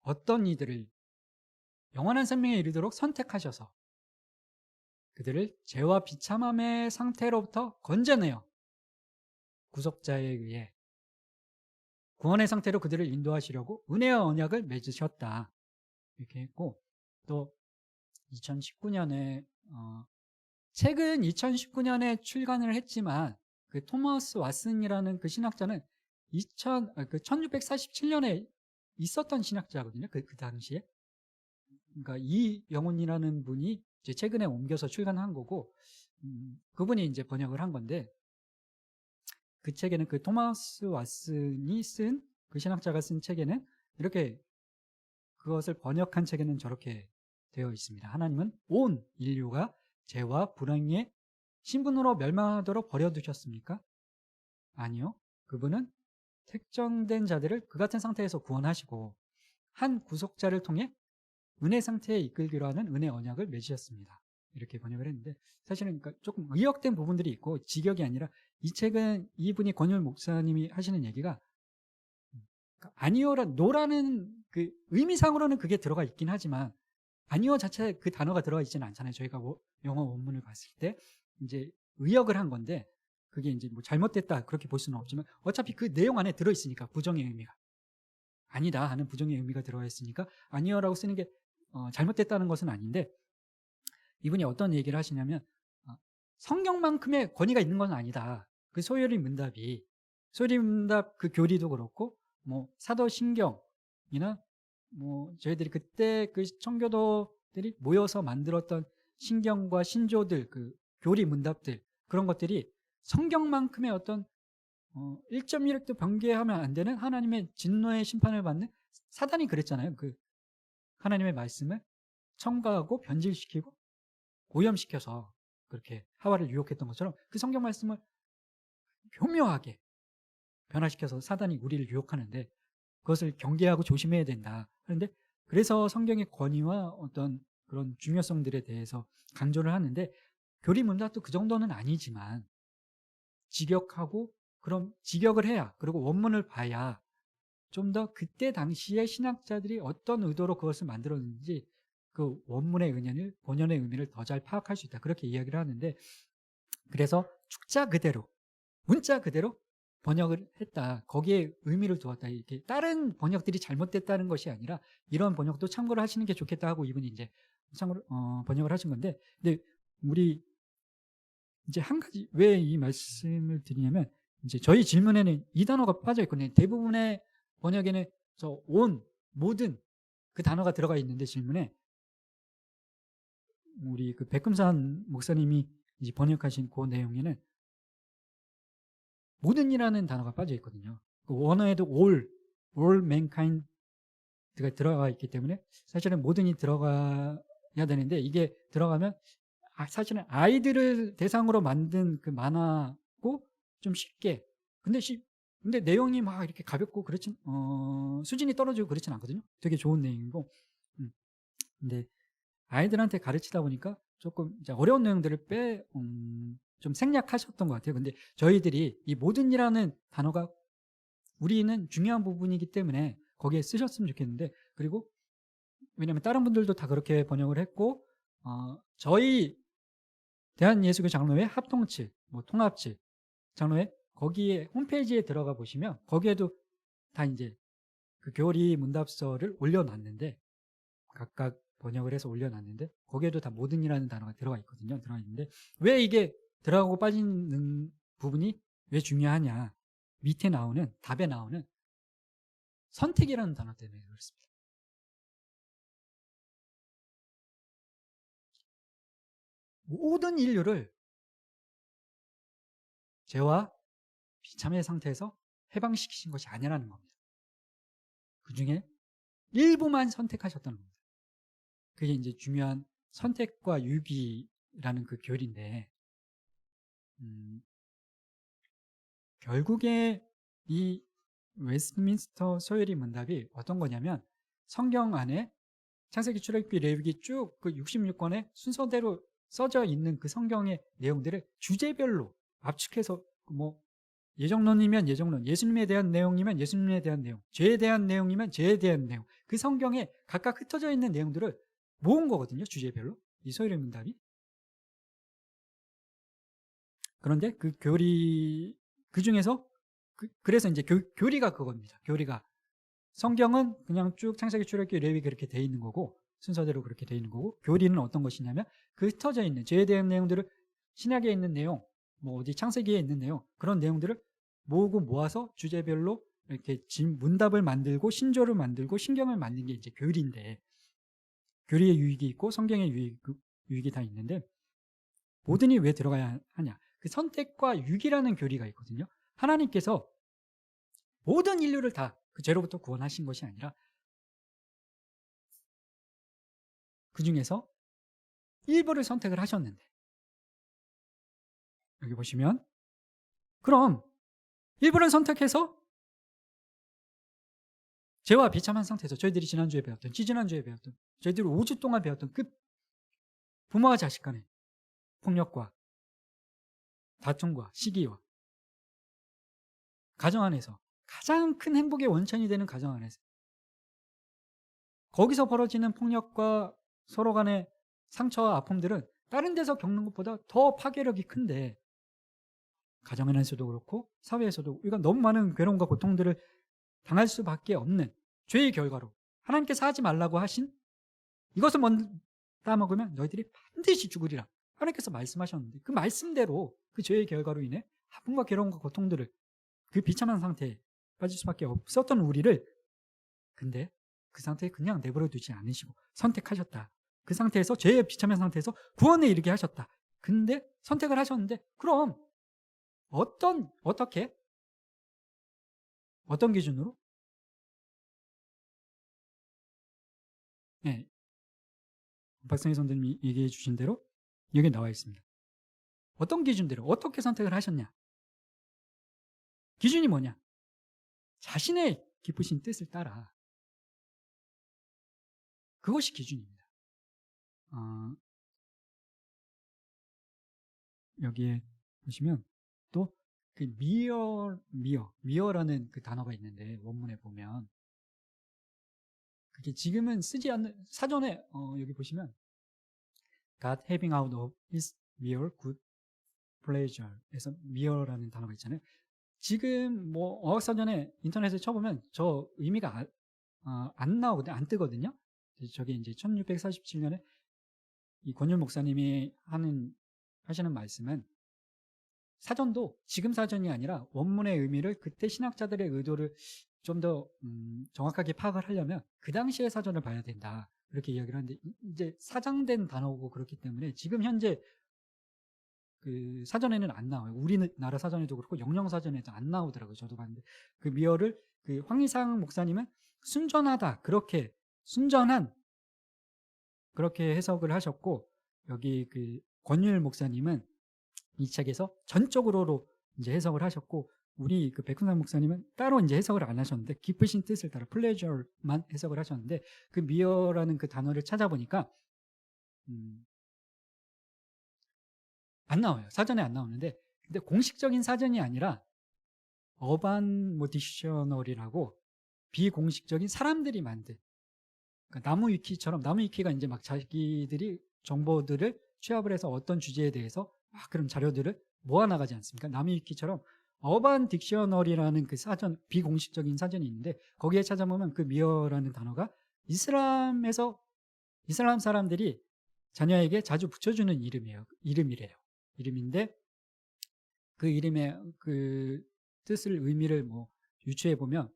어떤 이들을 영원한 생명에 이르도록 선택하셔서 그들을 죄와 비참함의 상태로부터 건져내어 구속자에 의해 구원의 상태로 그들을 인도하시려고 은혜의 언약을 맺으셨다. 이렇게 했고 또 2019년에 책은 2019년에 출간을 했지만 그 토머스 왓슨이라는 그 신학자는 1647년에 있었던 신학자거든요. 그 당시에. 그러니까 이 영혼이라는 분이 이제 최근에 옮겨서 출간한 거고, 그분이 이제 번역을 한 건데, 그 책에는 그 토마스 왓슨이 쓴, 그 신학자가 쓴 책에는 이렇게 그것을 번역한 책에는 저렇게 되어 있습니다. 하나님은 온 인류가 죄와 불행의 신분으로 멸망하도록 버려두셨습니까? 아니요. 그분은 특정된 자들을 그 같은 상태에서 구원하시고 한 구속자를 통해 은혜 상태에 이끌기로 하는 은혜 언약을 맺으셨습니다. 이렇게 번역을 했는데 사실은 그러니까 조금 의역된 부분들이 있고 직역이 아니라 이 책은 이분이 권율 목사님이 하시는 얘기가 아니요라 노라는 그 의미상으로는 그게 들어가 있긴 하지만 아니요 자체 그 단어가 들어가 있지는 않잖아요. 저희가 영어 원문을 봤을 때 이제 의역을 한 건데 그게 이제 뭐 잘못됐다 그렇게 볼 수는 없지만 어차피 그 내용 안에 들어 있으니까 부정의 의미가 아니다 하는 부정의 의미가 들어가 있으니까 아니요라고 쓰는 게 잘못됐다는 것은 아닌데 이분이 어떤 얘기를 하시냐면 성경만큼의 권위가 있는 건 아니다. 그 소요리 문답이 소요리 문답 그 교리도 그렇고 뭐 사도신경이나 뭐 저희들이 그때 그 청교도들이 모여서 만들었던 신경과 신조들 그 교리 문답들 그런 것들이 성경만큼의 어떤 1.1획도 변개하면 안 되는 하나님의 진노의 심판을 받는 사단이 그랬잖아요. 그 하나님의 말씀을 첨가하고 변질시키고 오염시켜서 그렇게 하와를 유혹했던 것처럼 그 성경 말씀을 교묘하게 변화시켜서 사단이 우리를 유혹하는데 그것을 경계하고 조심해야 된다. 그런데 그래서 성경의 권위와 어떤 그런 중요성들에 대해서 강조를 하는데 교리문답도 그 정도는 아니지만 직역하고 그럼 직역을 해야 그리고 원문을 봐야 좀 더 그때 당시에 신학자들이 어떤 의도로 그것을 만들었는지 그 원문의 의미를 본연의 의미를 더 잘 파악할 수 있다. 그렇게 이야기를 하는데 그래서 축자 그대로 문자 그대로 번역을 했다. 거기에 의미를 두었다. 이렇게 다른 번역들이 잘못됐다는 것이 아니라 이런 번역도 참고를 하시는 게 좋겠다 하고 이분이 이제 참고로 번역을 하신 건데 근데 우리 이제 한 가지 왜 이 말씀을 드리냐면 이제 저희 질문에는 이 단어가 빠져 있거든요. 대부분의 번역에는 저 온, 모든 그 단어가 들어가 있는데 질문에 우리 그 백금산 목사님이 이제 번역하신 그 내용에는 모든이라는 단어가 빠져 있거든요. 그 원어에도 all mankind가 들어가 있기 때문에 사실은 모든이 들어가야 되는데 이게 들어가면 사실은 아이들을 대상으로 만든 그 만화고 좀 쉽게 근데 내용이 막 이렇게 가볍고 그렇진 수준이 떨어지고 그렇진 않거든요. 되게 좋은 내용이고 근데 아이들한테 가르치다 보니까 조금 이제 어려운 내용들을 좀 생략하셨던 것 같아요. 근데 저희들이 이 모든이라는 단어가 우리는 중요한 부분이기 때문에 거기에 쓰셨으면 좋겠는데 그리고 왜냐하면 다른 분들도 다 그렇게 번역을 했고 저희 대한예수교 장로회 합동측, 뭐 통합측 장로회 거기에 홈페이지에 들어가 보시면 거기에도 다 이제 그 교리 문답서를 올려놨는데 각각 번역을 해서 올려놨는데 거기에도 다 모든이라는 단어가 들어가 있거든요. 들어가 있는데 왜 이게 들어가고 빠지는 부분이 왜 중요하냐? 밑에 나오는 답에 나오는 선택이라는 단어 때문에 그렇습니다. 모든 인류를 죄와 비참의 상태에서 해방시키신 것이 아니라는 겁니다. 그 중에 일부만 선택하셨다는 겁니다. 그게 이제 중요한 선택과 유기라는 그 교리인데, 결국에 이 웨스트민스터 소요리 문답이 어떤 거냐면 성경 안에 창세기, 출애굽기, 레위기 쭉 그 66권의 순서대로 써져 있는 그 성경의 내용들을 주제별로 압축해서 뭐 예정론이면 예정론, 예수님에 대한 내용이면 예수님에 대한 내용, 죄에 대한 내용이면 죄에 대한 내용, 그 성경에 각각 흩어져 있는 내용들을 모은 거거든요. 주제별로. 이 소요리 문답이. 그런데 그 교리 그 중에서 그래서 이제 교리가 그겁니다. 교리가 성경은 그냥 쭉 창세기, 출애굽기, 레위기 그렇게 돼 있는 거고 순서대로 그렇게 돼 있는 거고 교리는 어떤 것이냐면 그 흩어져 있는 죄에 대한 내용들을 신약에 있는 내용, 뭐 어디 창세기에 있는 내용 그런 내용들을 모으고 모아서 주제별로 이렇게 문답을 만들고 신조를 만들고 신경을 만든 게 이제 교리인데 교리의 유익이 있고 성경의 유익이 다 있는데 모든이 왜 들어가야 하냐? 그 선택과 유기라는 교리가 있거든요. 하나님께서 모든 인류를 다 그 죄로부터 구원하신 것이 아니라 그 중에서 일부를 선택을 하셨는데 여기 보시면 그럼 일부를 선택해서 죄와 비참한 상태에서 저희들이 지난주에 배웠던 지지난주에 배웠던 저희들이 5주 동안 배웠던 그 부모와 자식 간의 폭력과 다툼과 시기와 가정 안에서 가장 큰 행복의 원천이 되는 가정 안에서 거기서 벌어지는 폭력과 서로 간의 상처와 아픔들은 다른 데서 겪는 것보다 더 파괴력이 큰데 가정 안에서도 그렇고 사회에서도 우리가 너무 많은 괴로움과 고통들을 당할 수밖에 없는 죄의 결과로 하나님께서 하지 말라고 하신 이것을 먼저 따먹으면 너희들이 반드시 죽으리라 하나님께서 말씀하셨는데 그 말씀대로 그 죄의 결과로 인해 아픔과 괴로움과 고통들을 그 비참한 상태에 빠질 수밖에 없었던 우리를 근데 그 상태에 그냥 내버려 두지 않으시고 선택하셨다. 그 상태에서 죄의 비참한 상태에서 구원에 이르게 하셨다. 근데 선택을 하셨는데 그럼 어떻게 어떤 기준으로? 네, 박성희 선생님이 얘기해 주신 대로 여기 나와 있습니다. 어떤 기준대로 어떻게 선택을 하셨냐? 기준이 뭐냐? 자신의 기쁘신 뜻을 따라 그것이 기준입니다. 여기에 보시면 또 그 미어라는 그 단어가 있는데 원문에 보면 그게 지금은 쓰지 않는 사전에 여기 보시면 God having out of his mere good pleasure에서 mere라는 단어가 있잖아요. 지금 뭐 어학사전에 인터넷에 쳐보면 저 의미가 안 나오거든요. 안 뜨거든요. 저게 이제 1647년에 이 권율 목사님이 하시는 말씀은 사전도 지금 사전이 아니라 원문의 의미를 그때 신학자들의 의도를 좀 더 정확하게 파악을 하려면 그 당시의 사전을 봐야 된다. 그렇게 이야기를 하는데 이제 사장된 단어고 그렇기 때문에 지금 현재 그 사전에는 안 나와요. 우리나라 사전에도 그렇고 영영 사전에도 안 나오더라고요. 저도 봤는데 그 미어를 그 황희상 목사님은 순전하다 그렇게 순전한 그렇게 해석을 하셨고 여기 그 권율 목사님은 이 책에서 전적으로로 이제 해석을 하셨고 우리 그 백훈상 목사님은 따로 이제 해석을 안 하셨는데 기쁘신 뜻을 따라 플레저만 해석을 하셨는데 그 미어라는 그 단어를 찾아보니까 안 나와요. 사전에 안 나오는데 근데 공식적인 사전이 아니라 어반 뭐 디셔널이라고 비공식적인 사람들이 만든 그러니까 나무 위키처럼 나무 위키가 이제 막 자기들이 정보들을 취합을 해서 어떤 주제에 대해서 막 그런 자료들을 모아나가지 않습니까? 남이위키처럼 어반 딕셔너리라는 그 사전, 비공식적인 사전이 있는데 거기에 찾아보면 그 미어라는 단어가 이슬람 사람들이 자녀에게 자주 붙여주는 이름이래요. 이름인데 그 이름의 그 뜻을, 의미를 뭐 유추해 보면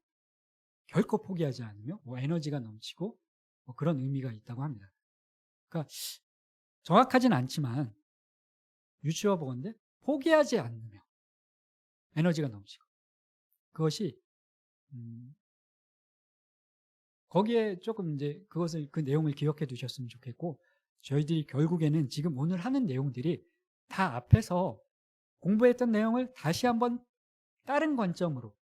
결코 포기하지 않으며 뭐 에너지가 넘치고 뭐 그런 의미가 있다고 합니다. 그러니까 정확하진 않지만 유추해 보건대 포기하지 않으며 에너지가 넘치고, 그것이 거기에 조금 이제 그것을, 그 내용을 기억해 두셨으면 좋겠고, 저희들이 결국에는 지금 오늘 하는 내용들이 다 앞에서 공부했던 내용을 다시 한번 다른 관점으로,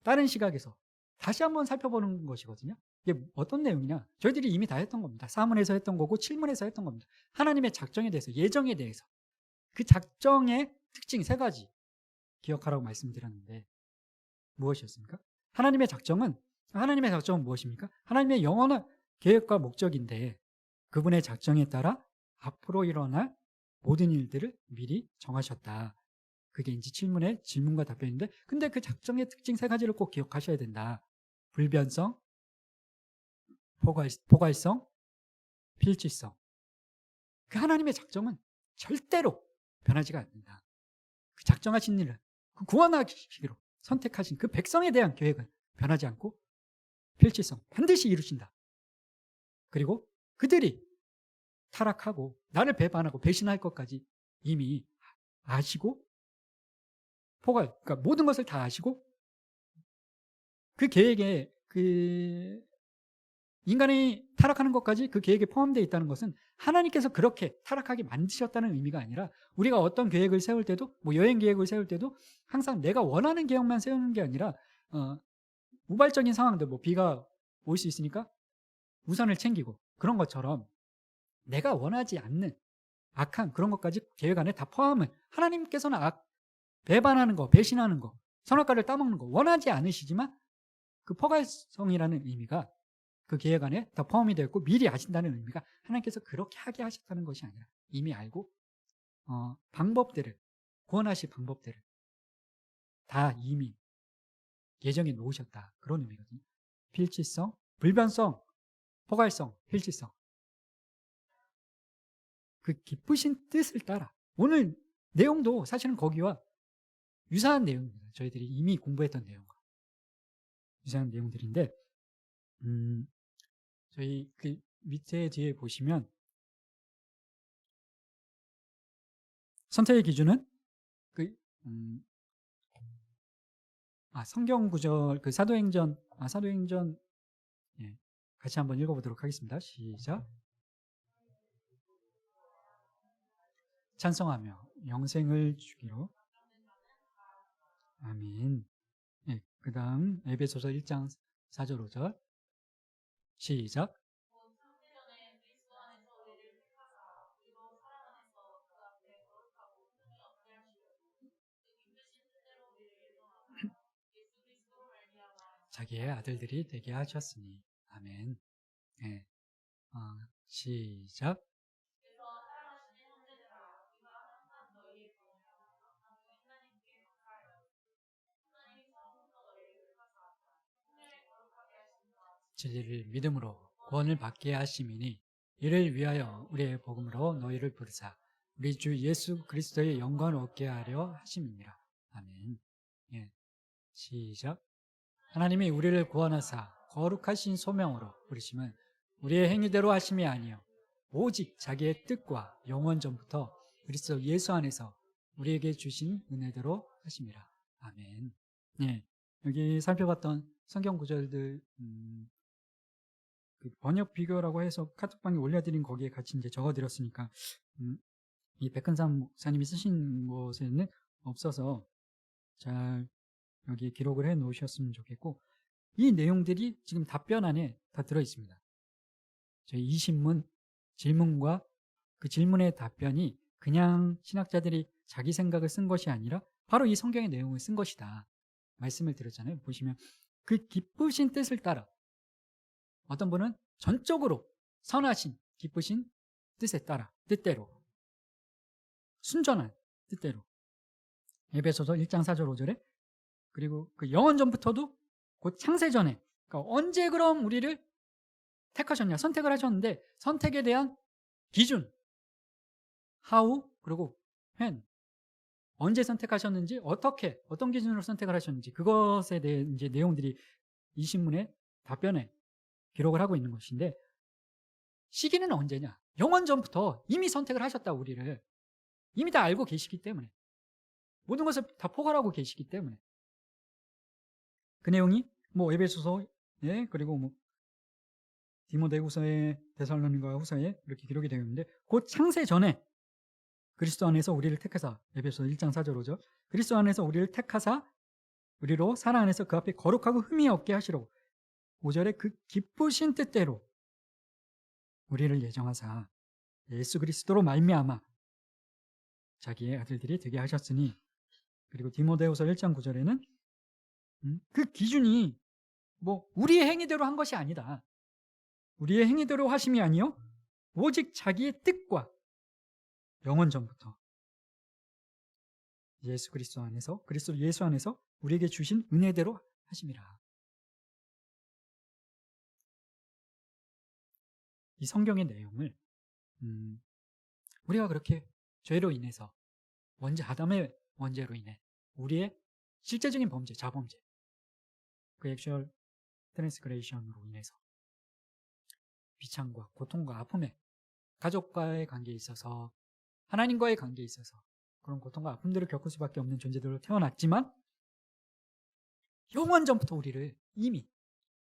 다른 시각에서 다시 한번 살펴보는 것이거든요. 이게 어떤 내용이냐? 저희들이 이미 다 했던 겁니다. 사문에서 했던 거고 7문에서 했던 겁니다. 하나님의 작정에 대해서, 예정에 대해서, 그 작정의 특징 3가지 기억하라고 말씀드렸는데 무엇이었습니까? 하나님의 작정은 무엇입니까? 하나님의 영원한 계획과 목적인데 그분의 작정에 따라 앞으로 일어날 모든 일들을 미리 정하셨다. 그게 이제 7문의 질문과 답변인데, 근데 그 작정의 특징 3가지를 꼭 기억하셔야 된다. 불변성, 포괄성, 필지성. 그 하나님의 작정은 절대로 변하지가 않는다. 그 작정하신 일을, 그 구원하시기로 선택하신 그 백성에 대한 계획은 변하지 않고 필지성, 반드시 이루신다. 그리고 그들이 타락하고 나를 배반하고 배신할 것까지 이미 아시고, 그러니까 모든 것을 다 아시고, 그 계획에, 그 인간이 타락하는 것까지 그 계획에 포함되어 있다는 것은 하나님께서 그렇게 타락하게 만드셨다는 의미가 아니라, 우리가 어떤 계획을 세울 때도, 뭐 여행 계획을 세울 때도 항상 내가 원하는 계획만 세우는 게 아니라 우발적인 상황들, 뭐 비가 올 수 있으니까 우산을 챙기고, 그런 것처럼 내가 원하지 않는 악한 그런 것까지 계획 안에 다 포함을, 하나님께서는 배반하는 거, 배신하는 거, 선악과를 따먹는 거 원하지 않으시지만 그 포괄성이라는 의미가 그 계획 안에 다 포함이 되어 있고, 미리 아신다는 의미가 하나님께서 그렇게 하게 하셨다는 것이 아니라 이미 알고 방법들을, 구원하실 방법들을 다 이미 예정해 놓으셨다. 그런 의미거든요. 필지성, 불변성, 포괄성, 필지성. 그 기쁘신 뜻을 따라. 오늘 내용도 사실은 거기와 유사한 내용입니다. 저희들이 이미 공부했던 내용과 유사한 내용들인데, 저희 그 밑에 뒤에 보시면 선택의 기준은 성경 구절, 그 사도행전, 예, 같이 한번 읽어보도록 하겠습니다. 시작. 찬송하며 영생을 주기로. 아멘. 예, 그 다음 에베소서 1장 4절 5절 시작. 자기의 아들들이 되게 하셨으니. 아멘. 예, 시작. 진리를 믿음으로 구원을 받게 하심이니 이를 위하여 우리의 복음으로 너희를 부르사 우리 주 예수 그리스도의 영광을 얻게 하려 하심이니라. 아멘. 예, 시작. 하나님이 우리를 구원하사 거룩하신 소명으로 부르심은 우리의 행위대로 하심이 아니요 오직 자기의 뜻과 영원 전부터 그리스도 예수 안에서 우리에게 주신 은혜대로 하심이라. 아멘. 예, 여기 살펴봤던 성경 구절들, 그 번역 비교라고 해서 카톡방에 올려드린 거기에 같이 이제 적어드렸으니까 이 백근삼 목사님이 쓰신 곳에는 없어서 잘 여기 기록을 해 놓으셨으면 좋겠고, 이 내용들이 지금 답변 안에 다 들어 있습니다. 저희 이 신문 질문과 그 질문의 답변이 그냥 신학자들이 자기 생각을 쓴 것이 아니라 바로 이 성경의 내용을 쓴 것이다 말씀을 드렸잖아요. 보시면 그 기쁘신 뜻을 따라, 어떤 분은 전적으로 선하신 기쁘신 뜻에 따라, 뜻대로, 순전한 뜻대로. 에베소서 1장 4절 5절에 그리고 그 영원 전부터도 곧 창세 전에, 그러니까 언제 그럼 우리를 택하셨냐, 선택을 하셨는데 선택에 대한 기준, how 그리고 when, 언제 선택하셨는지, 어떻게, 어떤 기준으로 선택을 하셨는지, 그것에 대한 이제 내용들이 이 신문의 답변에 기록을 하고 있는 것인데, 시기는 언제냐? 영원 전부터 이미 선택을 하셨다. 우리를 이미 다 알고 계시기 때문에, 모든 것을 다 포괄하고 계시기 때문에. 그 내용이 뭐 에베소서, 예, 그리고 뭐 디모데후서에, 데살로니가 후서에 이렇게 기록이 되어 있는데, 곧 창세 전에 그리스도 안에서 우리를 택하사, 에베소서 1장 4절 5절, 그리스도 안에서 우리를 택하사 우리로 사랑 안에서 그 앞에 거룩하고 흠이 없게 하시려고 5절에 그 기쁘신 뜻대로 우리를 예정하사 예수 그리스도로 말미암아 자기의 아들들이 되게 하셨으니. 그리고 디모데후서 1장 9절에는 그 기준이 뭐 우리의 행위대로 한 것이 아니다. 우리의 행위대로 하심이 아니요 오직 자기의 뜻과 영원 전부터 예수 그리스도 안에서, 그리스도 예수 안에서 우리에게 주신 은혜대로 하심이라. 이 성경의 내용을 우리가 그렇게 죄로 인해서, 원죄, 아담의 원죄로 인해 우리의 실제적인 범죄, 자범죄, 그 액츄얼 트랜스그레이션으로 인해서 비참과 고통과 아픔에, 가족과의 관계에 있어서, 하나님과의 관계에 있어서 그런 고통과 아픔들을 겪을 수밖에 없는 존재들로 태어났지만, 영원 전부터 우리를 이미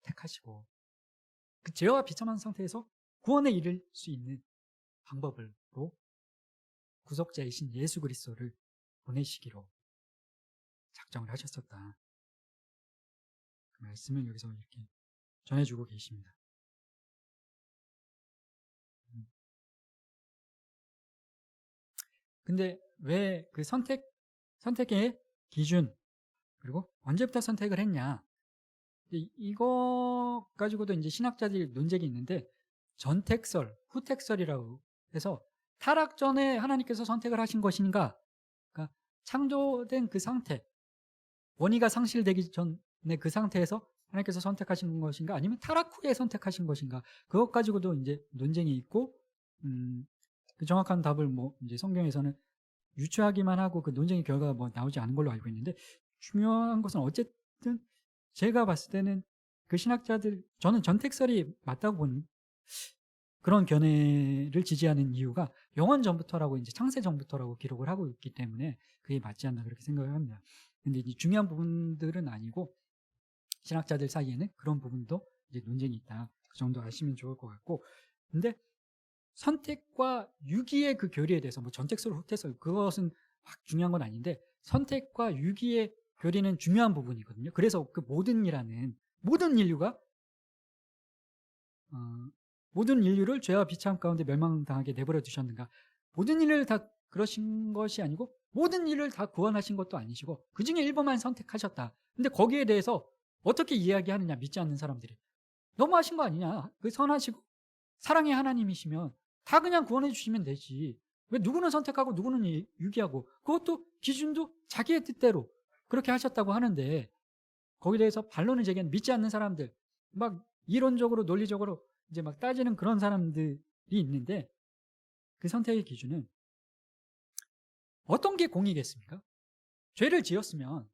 택하시고 그 죄와 비참한 상태에서 구원에 이를 수 있는 방법으로 구속자이신 예수 그리스도를 보내시기로 작정을 하셨었다. 그 말씀을 여기서 이렇게 전해주고 계십니다. 근데 왜 그 선택의 기준, 그리고 언제부터 선택을 했냐, 이거 가지고도 이제 신학자들이 논쟁이 있는데, 전택설, 후택설이라고 해서 타락 전에 하나님께서 선택을 하신 것인가, 그러니까 창조된 그 상태, 원의가 상실되기 전에 그 상태에서 하나님께서 선택하신 것인가, 아니면 타락 후에 선택하신 것인가, 그것 가지고도 이제 논쟁이 있고, 그 정확한 답을 뭐 이제 성경에서는 유추하기만 하고 그 논쟁의 결과가 뭐 나오지 않은 걸로 알고 있는데, 중요한 것은 어쨌든 제가 봤을 때는 그 신학자들, 저는 전택설이 맞다고 보는 그런 견해를 지지하는 이유가 영원 전부터라고, 이제 창세 전부터라고 기록을 하고 있기 때문에 그게 맞지 않나 그렇게 생각을 합니다. 근데 이 중요한 부분들은 아니고, 신학자들 사이에는 그런 부분도 이제 논쟁이 있다. 그 정도 아시면 좋을 것 같고, 근데 선택과 유기의 그 교리에 대해서 뭐 전택설, 후택설, 그것은 확 중요한 건 아닌데, 선택과 유기의 교리는 중요한 부분이거든요. 그래서 그 모든 인류가 모든 인류를 죄와 비참 가운데 멸망당하게 내버려 두셨는가? 모든 일을 다 그러신 것이 아니고, 모든 일을 다 구원하신 것도 아니시고, 그 중에 일부만 선택하셨다. 근데 거기에 대해서 어떻게 이야기하느냐, 믿지 않는 사람들이. 너무하신 거 아니냐? 그 선하시고 사랑의 하나님이시면 다 그냥 구원해 주시면 되지. 왜 누구는 선택하고 누구는 유기하고, 그것도 기준도 자기의 뜻대로 그렇게 하셨다고 하는데, 거기에 대해서 반론을 제기하는 믿지 않는 사람들, 막 이론적으로 논리적으로 이제 막 따지는 그런 사람들이 있는데, 그 선택의 기준은 어떤 게 공이겠습니까? 죄를 지었으면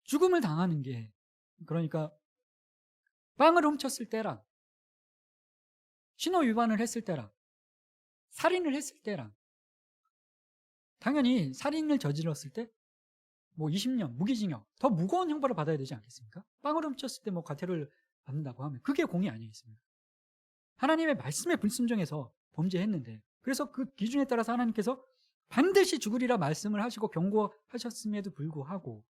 죽음을 당하는 게, 그러니까 빵을 훔쳤을 때랑, 신호 위반을 했을 때랑, 살인을 했을 때랑, 당연히 살인을 저질렀을 때 뭐 20년 무기징역, 더 무거운 형벌을 받아야 되지 않겠습니까? 빵을 훔쳤을 때 뭐 과태료를 받는다고 하면 그게 공이 아니겠습니까? 하나님의 말씀에 불순종해서 범죄했는데, 그래서 그 기준에 따라서 하나님께서 반드시 죽으리라 말씀을 하시고 경고하셨음에도 불구하고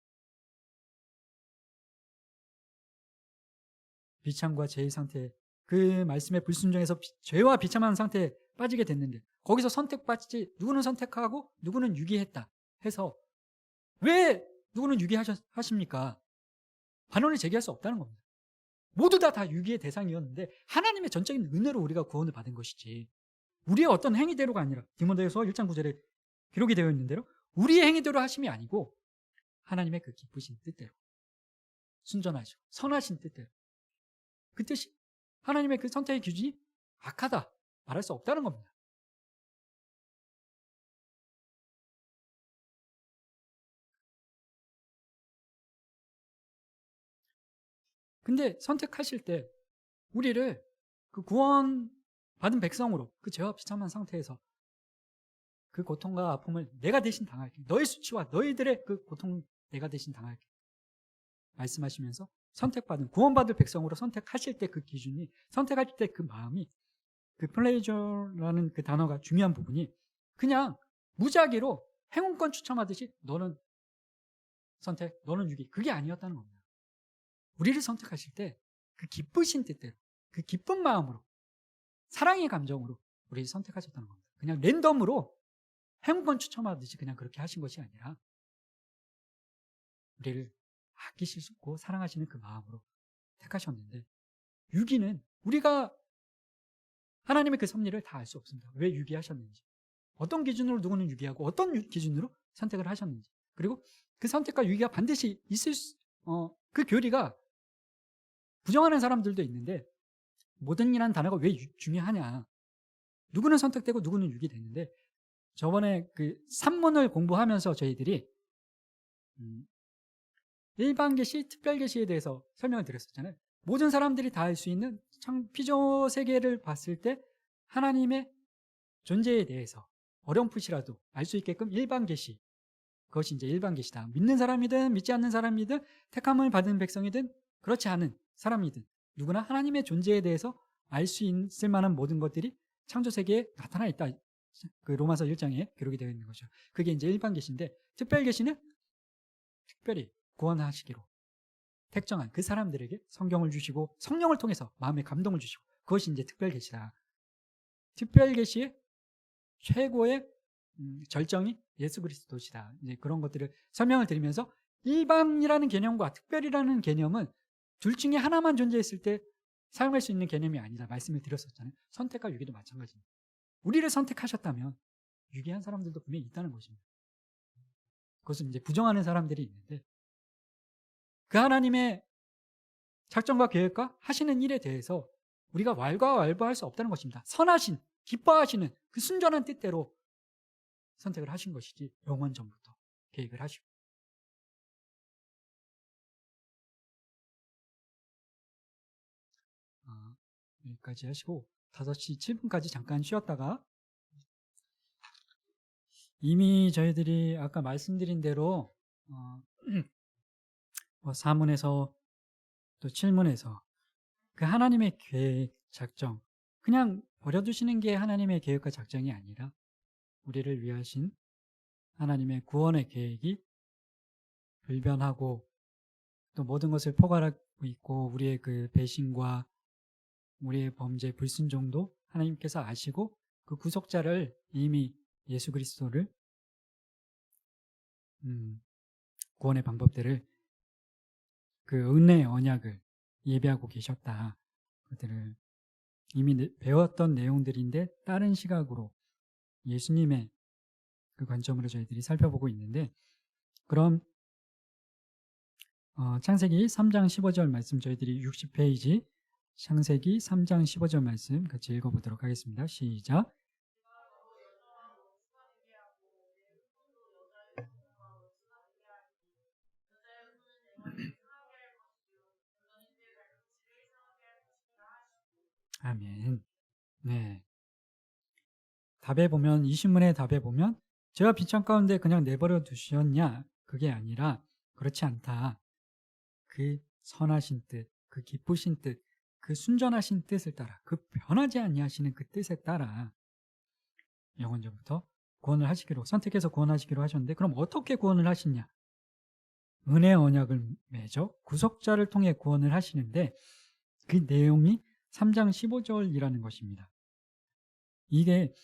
비참과 죄의 상태, 그 말씀에 불순종해서 죄와 비참한 상태에 빠지게 됐는데, 거기서 선택받지, 누구는 선택하고 누구는 유기했다 해서 왜 누구는 유기하십니까? 반론을 제기할 수 없다는 겁니다. 모두 다 유기의 대상이었는데 하나님의 전적인 은혜로 우리가 구원을 받은 것이지 우리의 어떤 행위대로가 아니라 디모데후서 1장 9절에 기록이 되어 있는 대로 우리의 행위대로 하심이 아니고 하나님의 그 기쁘신 뜻대로 순전하시고 선하신 뜻대로 그 뜻이 하나님의 그 선택의 기준이 악하다 말할 수 없다는 겁니다. 근데 선택하실 때 우리를 그 구원 받은 백성으로 그 죄와 비참한 상태에서 그 고통과 아픔을 내가 대신 당할게. 너의 수치와 너희들의 그 고통 내가 대신 당할게. 말씀하시면서 선택받은 구원받을 백성으로 선택하실 때 그 기준이 선택할 때 그 마음이 그 플레이저라는 그 단어가 중요한 부분이 그냥 무작위로 행운권 추첨하듯이 너는 선택, 너는 유기 그게 아니었다는 겁니다. 우리를 선택하실 때 그 기쁘신 뜻대로 그 기쁜 마음으로 사랑의 감정으로 우리를 선택하셨다는 겁니다. 그냥 랜덤으로 행운권 추첨하듯이 그냥 그렇게 하신 것이 아니라 우리를 아끼실 수 있고 사랑하시는 그 마음으로 택하셨는데 유기는 우리가 하나님의 그 섭리를 다 알 수 없습니다. 왜 유기하셨는지 어떤 기준으로 누구는 유기하고 어떤 기준으로 선택을 하셨는지 그리고 그 선택과 유기가 반드시 있을 그 교리가 부정하는 사람들도 있는데 모든이라는 단어가 왜 중요하냐 누구는 선택되고 누구는 유기됐는데 저번에 그 산문을 공부하면서 저희들이 일반계시, 특별계시에 대해서 설명을 드렸었잖아요. 모든 사람들이 다 알 수 있는 피조 세계를 봤을 때 하나님의 존재에 대해서 어렴풋이라도 알 수 있게끔 일반계시 그것이 이제 일반계시다. 믿는 사람이든 믿지 않는 사람이든 택함을 받은 백성이든 그렇지 않은 사람이든 누구나 하나님의 존재에 대해서 알 수 있을 만한 모든 것들이 창조세계에 나타나 있다. 그 로마서 1장에 기록이 되어 있는 거죠. 그게 이제 일반계시인데 특별계시는 특별히 구원하시기로 택정한 그 사람들에게 성경을 주시고 성령을 통해서 마음의 감동을 주시고 그것이 이제 특별계시다. 특별계시의 최고의 절정이 예수 그리스도시다. 이제 그런 것들을 설명을 드리면서 일반이라는 개념과 특별이라는 개념은 둘 중에 하나만 존재했을 때 사용할 수 있는 개념이 아니다. 말씀을 드렸었잖아요. 선택과 유기도 마찬가지입니다. 우리를 선택하셨다면 유기한 사람들도 분명히 있다는 것입니다. 그것은 이제 부정하는 사람들이 있는데 그 하나님의 작정과 계획과 하시는 일에 대해서 우리가 왈가왈부할 수 없다는 것입니다. 선하신, 기뻐하시는 그 순전한 뜻대로 선택을 하신 것이지 영원 전부터 계획을 하시고 여기까지 하시고 5시 7분까지 잠깐 쉬었다가 이미 저희들이 아까 말씀드린 대로 사문에서 또 7문에서 그 하나님의 계획, 작정 그냥 버려두시는 게 하나님의 계획과 작정이 아니라 우리를 위하신 하나님의 구원의 계획이 불변하고 또 모든 것을 포괄하고 있고 우리의 그 배신과 우리의 범죄, 불순종도 하나님께서 아시고 그 구속자를 이미 예수 그리스도를 구원의 방법들을 그 은혜의 언약을 예배하고 계셨다. 그들을 이미 배웠던 내용들인데 다른 시각으로 예수님의 그 관점으로 저희들이 살펴보고 있는데 그럼 창세기 3장 15절 말씀 저희들이 60페이지 창세기 3장 15절 말씀 같이 읽어보도록 하겠습니다. 시작. 아멘. 네. 답에 보면 이 신문의 답에 보면 제가 비천 가운데 그냥 내버려 두셨냐? 그게 아니라 그렇지 않다. 그 선하신 뜻, 그 기쁘신 뜻, 그 순전하신 뜻을 따라 그 변하지 아니하시는 그 뜻에 따라 영원전부터 구원을 하시기로 선택해서 구원하시기로 하셨는데 그럼 어떻게 구원을 하시냐? 은혜의 언약을 맺어 구속자를 통해 구원을 하시는데 그 내용이 3장 15절이라는 것입니다. 이게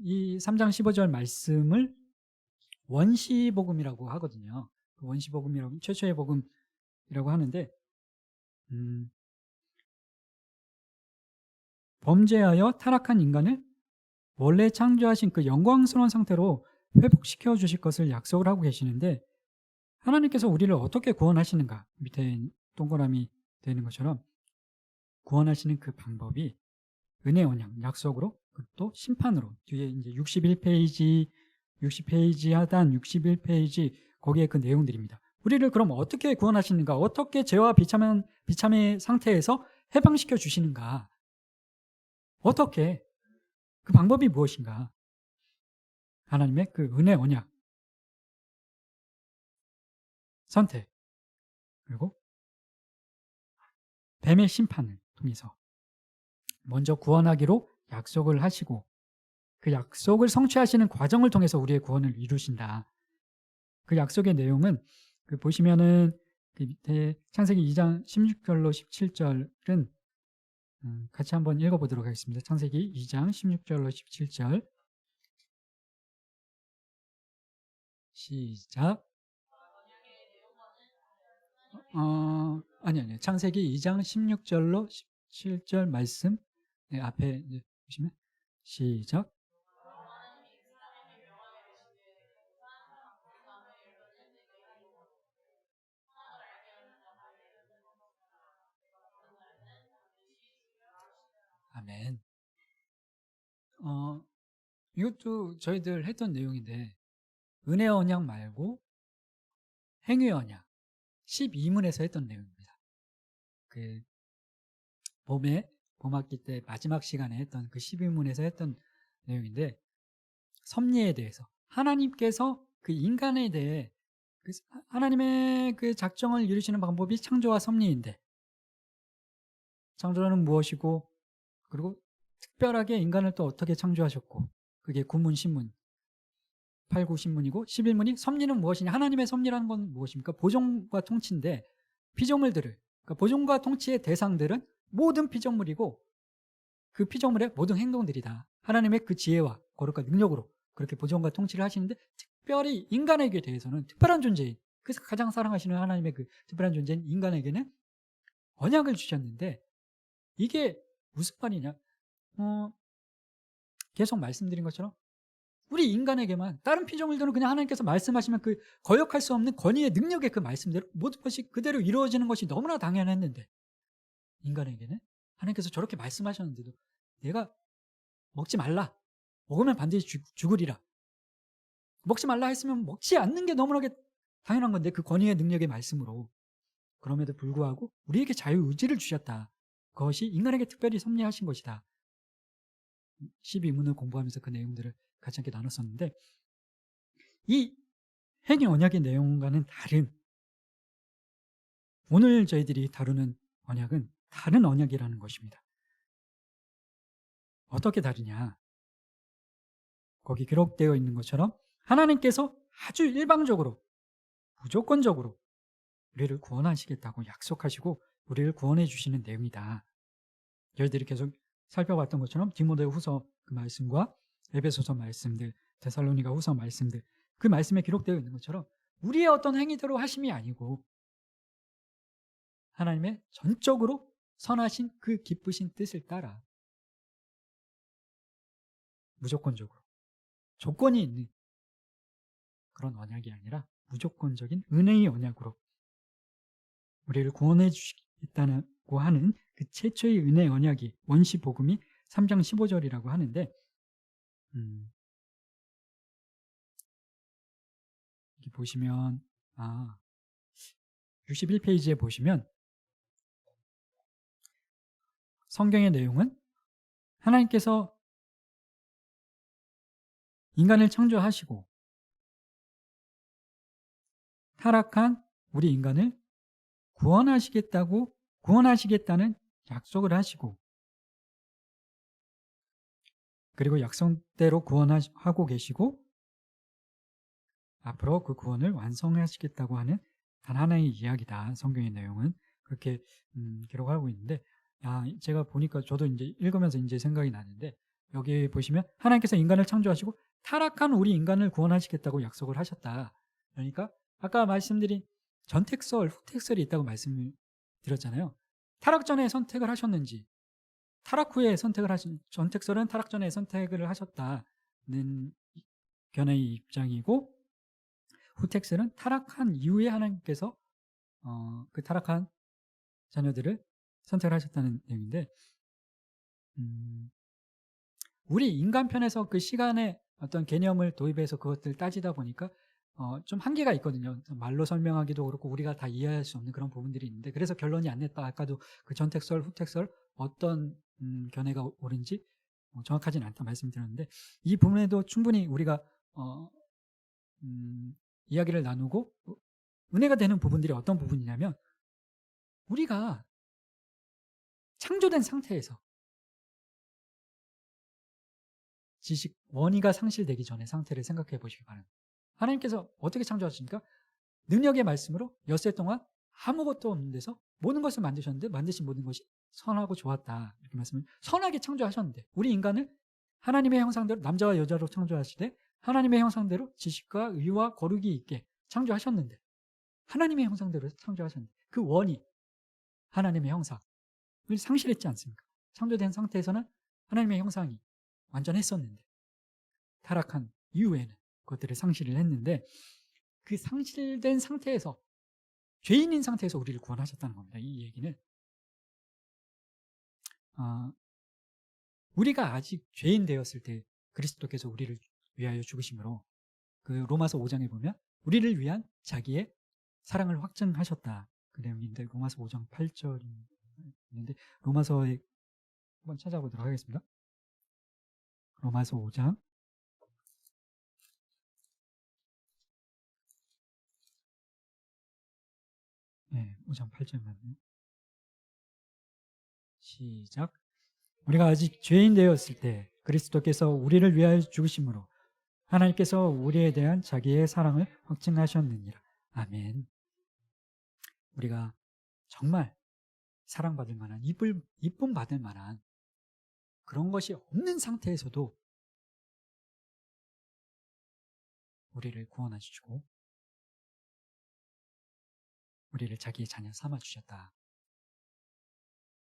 이 3장 15절 말씀을 원시복음이라고 하거든요. 원시복음이라고 최초의 복음이라고 하는데 범죄하여 타락한 인간을 원래 창조하신 그 영광스러운 상태로 회복시켜 주실 것을 약속을 하고 계시는데, 하나님께서 우리를 어떻게 구원하시는가, 밑에 동그라미 되는 것처럼 구원하시는 그 방법이 은혜 언약, 약속으로, 또 심판으로, 뒤에 이제 61페이지, 60페이지 하단 61페이지 거기에 그 내용들입니다. 우리를 그럼 어떻게 구원하시는가, 어떻게 죄와 비참의 상태에서 해방시켜 주시는가, 어떻게, 그 방법이 무엇인가. 하나님의 그 은혜 언약, 선택, 그리고 뱀의 심판을 통해서 먼저 구원하기로 약속을 하시고, 그 약속을 성취하시는 과정을 통해서 우리의 구원을 이루신다. 그 약속의 내용은 그 보시면은 그 밑에 창세기 2장 16절로 17절은 같이 한번 읽어보도록 하겠습니다. 창세기 2장 16절로 17절 시작. 아니 창세기 2장 16절로 17절 말씀, 네, 앞에 보시면 시작. 아멘. 이것도 저희들 했던 내용인데, 은혜 언약 말고 행위 언약 12문에서 했던 내용입니다. 그 봄학기 때 마지막 시간에 했던 그 12문에서 했던 내용인데, 섭리에 대해서 하나님께서 그 인간에 대해 그 하나님의 그 작정을 이루시는 방법이 창조와 섭리인데, 창조는 무엇이고, 그리고 특별하게 인간을 또 어떻게 창조하셨고, 그게 구문, 신문, 8, 9 신문이고, 11문이 섭리는 무엇이냐, 하나님의 섭리라는 건 무엇입니까? 보존과 통치인데, 피조물들을, 그러니까 보존과 통치의 대상들은 모든 피조물이고, 그 피조물의 모든 행동들이다. 하나님의 그 지혜와 거룩과 능력으로 그렇게 보존과 통치를 하시는데, 특별히 인간에게 대해서는 특별한 존재인, 그래서 가장 사랑하시는 하나님의 그 특별한 존재인 인간에게는 언약을 주셨는데, 이게 무슨 말이냐, 계속 말씀드린 것처럼 우리 인간에게만, 다른 피조물들은 그냥 하나님께서 말씀하시면 그 거역할 수 없는 권위의 능력의 그 말씀대로 모든 것이 그대로 이루어지는 것이 너무나 당연했는데, 인간에게는 하나님께서 저렇게 말씀하셨는데도 내가 먹지 말라, 먹으면 반드시 죽으리라, 먹지 말라 했으면 먹지 않는 게 너무나게 당연한 건데, 그 권위의 능력의 말씀으로, 그럼에도 불구하고 우리에게 자유의지를 주셨다. 그것이 인간에게 특별히 섭리하신 것이다. 12문을 공부하면서 그 내용들을 같이 함께 나눴었는데, 이 행위 언약의 내용과는 다른, 오늘 저희들이 다루는 언약은 다른 언약이라는 것입니다. 어떻게 다르냐, 거기 기록되어 있는 것처럼 하나님께서 아주 일방적으로, 무조건적으로 우리를 구원하시겠다고 약속하시고 우리를 구원해 주시는 내용이다. 저희들이 계속 살펴봤던 것처럼 디모데후서 그 말씀과 에베소서 말씀들, 데살로니가 후서 말씀들, 그 말씀에 기록되어 있는 것처럼 우리의 어떤 행위대로 하심이 아니고 하나님의 전적으로 선하신 그 기쁘신 뜻을 따라 무조건적으로, 조건이 있는 그런 언약이 아니라 무조건적인 은혜의 언약으로 우리를 구원해 주시겠다고 하는 그 최초의 은혜 언약이, 원시 복음이 3장 15절이라고 하는데, 여기 보시면 61페이지에 보시면 성경의 내용은 하나님께서 인간을 창조하시고 타락한 우리 인간을 구원하시겠다는 약속을 하시고, 그리고 약속대로 구원하고 계시고 앞으로 그 구원을 완성하시겠다고 하는 단 하나의 이야기다. 성경의 내용은 그렇게 기록하고 있는데, 제가 보니까 저도 이제 읽으면서 이제 생각이 나는데, 여기 보시면 하나님께서 인간을 창조하시고 타락한 우리 인간을 구원하시겠다고 약속을 하셨다. 그러니까 아까 말씀드린 전택설, 후택설이 있다고 말씀을 드렸잖아요. 타락 전에 선택을 하셨는지, 타락 후에 전택설은 타락 전에 선택을 하셨다는 견해의 입장이고, 후택설은 타락한 이후에 하나님께서 그 타락한 자녀들을 선택을 하셨다는 내용인데, 우리 인간편에서 그 시간의 어떤 개념을 도입해서 그것들 따지다 보니까 좀 한계가 있거든요. 말로 설명하기도 그렇고 우리가 다 이해할 수 없는 그런 부분들이 있는데, 그래서 결론이 안 냈다. 아까도 그 전택설, 후택설 어떤 견해가 옳은지 정확하지는 않다 말씀드렸는데, 이 부분에도 충분히 우리가 이야기를 나누고 은혜가 되는 부분들이 어떤 부분이냐면, 우리가 창조된 상태에서 지식 원의가 상실되기 전에 상태를 생각해 보시기 바랍니다. 하나님께서 어떻게 창조하십니까? 능력의 말씀으로 엿새 동안 아무것도 없는 데서 모든 것을 만드셨는데, 만드신 모든 것이 선하고 좋았다, 이렇게 말씀을 선하게 창조하셨는데, 우리 인간을 하나님의 형상대로 남자와 여자로 창조하시되 하나님의 형상대로 지식과 의와 거룩이 있게 창조하셨는데, 하나님의 형상대로 창조하셨는데 그 원이 하나님의 형상을 상실했지 않습니까? 창조된 상태에서는 하나님의 형상이 완전했었는데, 타락한 이후에는 그것들을 상실을 했는데, 그 상실된 상태에서, 죄인인 상태에서 우리를 구원하셨다는 겁니다. 이 얘기는 우리가 아직 죄인 되었을 때 그리스도께서 우리를 위하여 죽으심으로, 그 로마서 5장에 보면 우리를 위한 자기의 사랑을 확증하셨다, 그 내용인데, 로마서 5장 8절이 있는데, 로마서에 한번 찾아보도록 하겠습니다. 로마서 5장 5장 8절 맞네요. 시작. 우리가 아직 죄인 되었을 때 그리스도께서 우리를 위하여 죽으심으로 하나님께서 우리에 대한 자기의 사랑을 확증하셨느니라. 아멘. 우리가 정말 사랑받을 만한, 이쁨 받을 만한 그런 것이 없는 상태에서도 우리를 구원하시고 우리를 자기의 자녀 삼아주셨다,